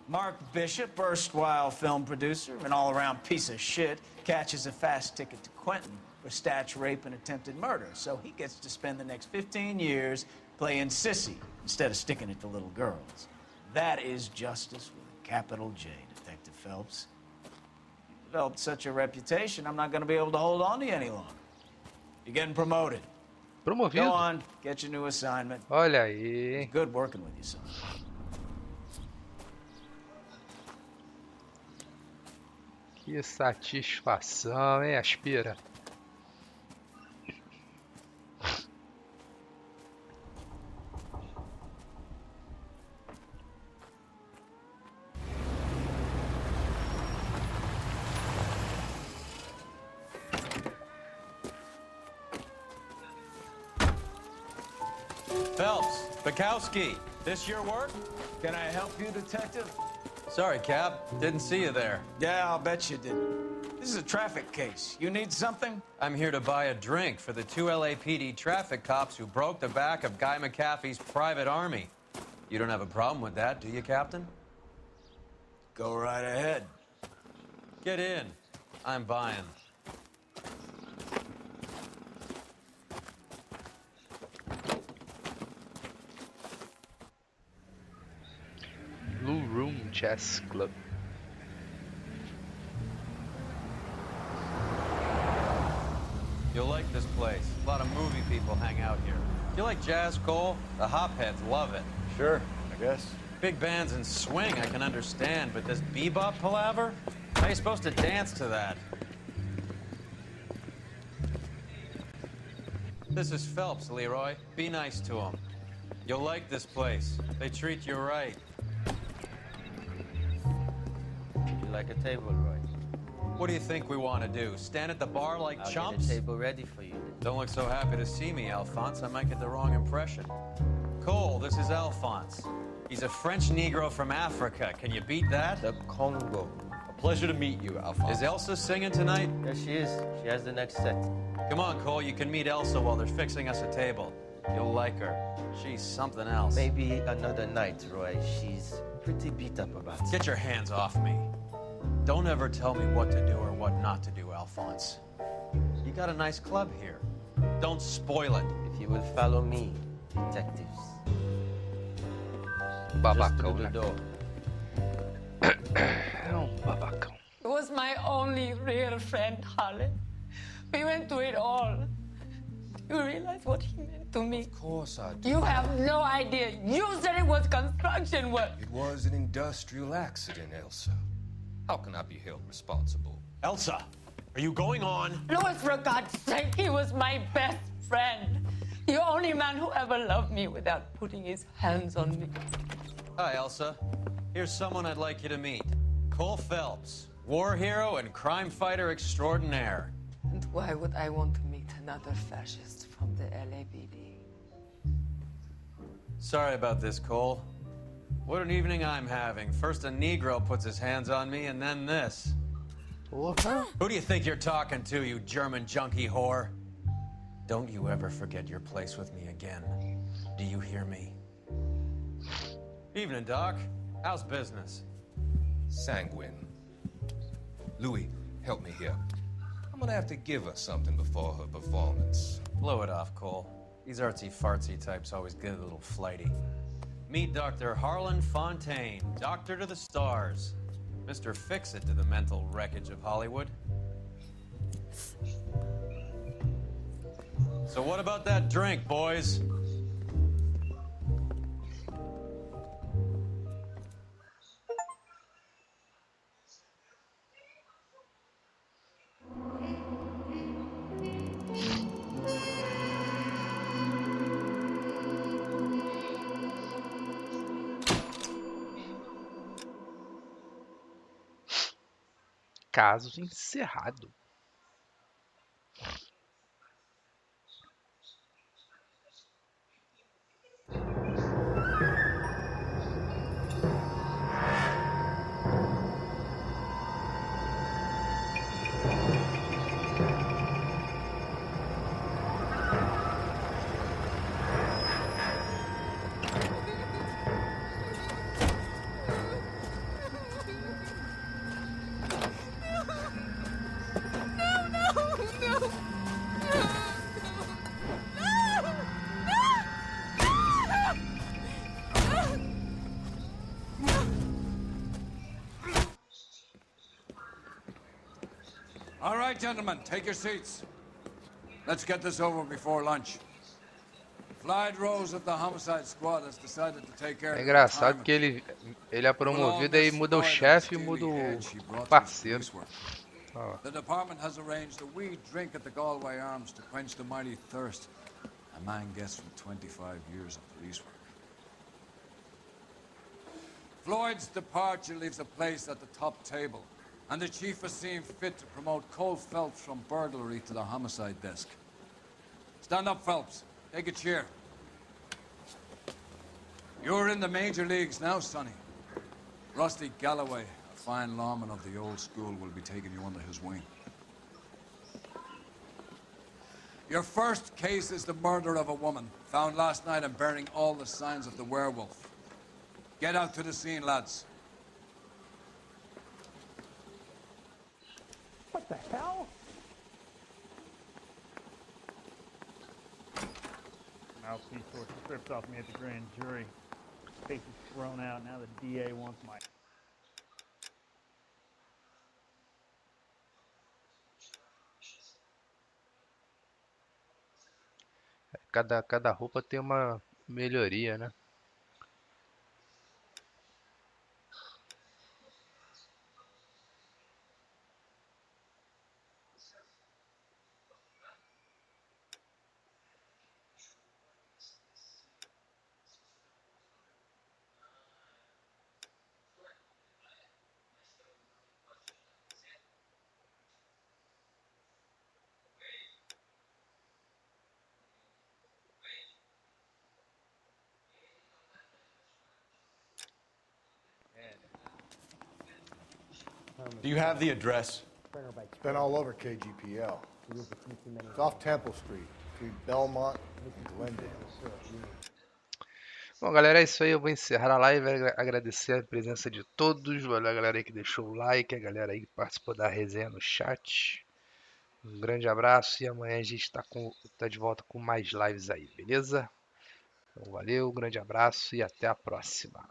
Mark Bishop, erstwhile film producer, an all-around piece of shit, catches a fast ticket to Quentin for statch rape and attempted murder. So he gets to spend the next 15 years playing sissy instead of sticking it to little girls. That is justice with a capital J, Detective Phelps. You developed such a reputation, I'm not going to be able to hold on to you any longer. You're getting promoted. Promovido. Go on, get your new assignment. Olha aí. It's good working with you, son. Que satisfação, hein, Aspira? Phelps, Bukowski, this your work? Can I help you, detective? Sorry, Cap. Didn't see you there. Yeah, I'll bet you didn't. This is a traffic case. You need something? I'm here to buy a drink for the 2 LAPD traffic cops who broke the back of Guy McAfee's private army. You don't have a problem with that, do you, Captain? Go right ahead. Get in. I'm buying. Blue Room Chess Club. You'll like this place. A lot of movie people hang out here. You like jazz, Cole? The hopheads love it. Sure, I guess. Big bands and swing I can understand, but this bebop palaver? How are you supposed to dance to that? This is Phelps, Leroy. Be nice to him. You'll like this place. They treat you right. You like a table, Roy? What do you think we want to do? Stand at the bar like I'll chumps? get a table ready for you. Don't look so happy to see me, Alphonse. I might get the wrong impression. Cole, this is Alphonse. He's a French Negro from Africa. Can you beat that? The Congo. A pleasure to meet you, Alphonse. Is Elsa singing tonight? Yes, she is. She has the next set. Come on, Cole. You can meet Elsa while they're fixing us a table. You'll like her. She's something else. Maybe another night, Roy. She's pretty beat up about it. Get your hands off me. Don't ever tell me what to do or what not to do, Alphonse. You got a nice club here. Don't spoil it. If you will follow me, detectives. Babacão, Just né? through the door. É babacão. He was my only real friend, Harlan. We went through it all. Do you realize what he meant to me? Of course I do. You have no idea. You said it was construction work. It was an industrial accident, Elsa. How can I be held responsible? Elsa, are you going on? Louis, for God's sake, he was my best friend. The only man who ever loved me without putting his hands on me. Hi, Elsa. Here's someone I'd like you to meet. Cole Phelps, war hero and crime fighter extraordinaire. And why would I want to meet another fascist from the LAPD? Sorry about this, Cole. What an evening I'm having. First a Negro puts his hands on me, and then this. Who do you think you're talking to, you German junkie whore? Don't you ever forget your place with me again. Do you hear me? Evening, Doc. How's business? Sanguine. Louis, help me here. I'm gonna have to give her something before her performance. Blow it off, Cole. These artsy-fartsy types always get a little flighty. Meet Dr. Harlan Fontaine, doctor to the stars. Mr. Fix-It to the mental wreckage of Hollywood. So what about that drink, boys? Caso encerrado. All right, gentlemen, take your seats. Let's get this over before lunch. Flight Rose of the Homicide Squad has decided to take care É of engraçado que ele é promovido aí muda o chefe e muda o parceiro. The department has arranged a wee drink at the Galway Arms to quench the mighty thirst a man gets from 25 years of police work. Floyd's departure leaves a place at the top table, and the chief has seen fit to promote Cole Phelps from burglary to the homicide desk. Stand up, Phelps. Take a cheer. You're in the major leagues now, Sonny. Rusty Galloway, a fine lawman of the old school, will be taking you under his wing. Your first case is the murder of a woman, found last night and bearing all the signs of the werewolf. Get out to the scene, lads. What the hell? Mouthpiece was stripped off me at the grand jury. Case is thrown out. Now the DA wants my... Cada roupa tem uma melhoria, né? Do you have the address? It's been all over KGPL. It's off Temple Street, between Belmont and Glendale. Bom, galera, é isso aí. Eu vou encerrar a live. Agradecer a presença de todos. Valeu a galera aí que deixou o like, a galera aí que participou da resenha no chat. Um grande abraço e amanhã a gente tá de volta com mais lives aí, beleza? Então, valeu, um grande abraço e até a próxima.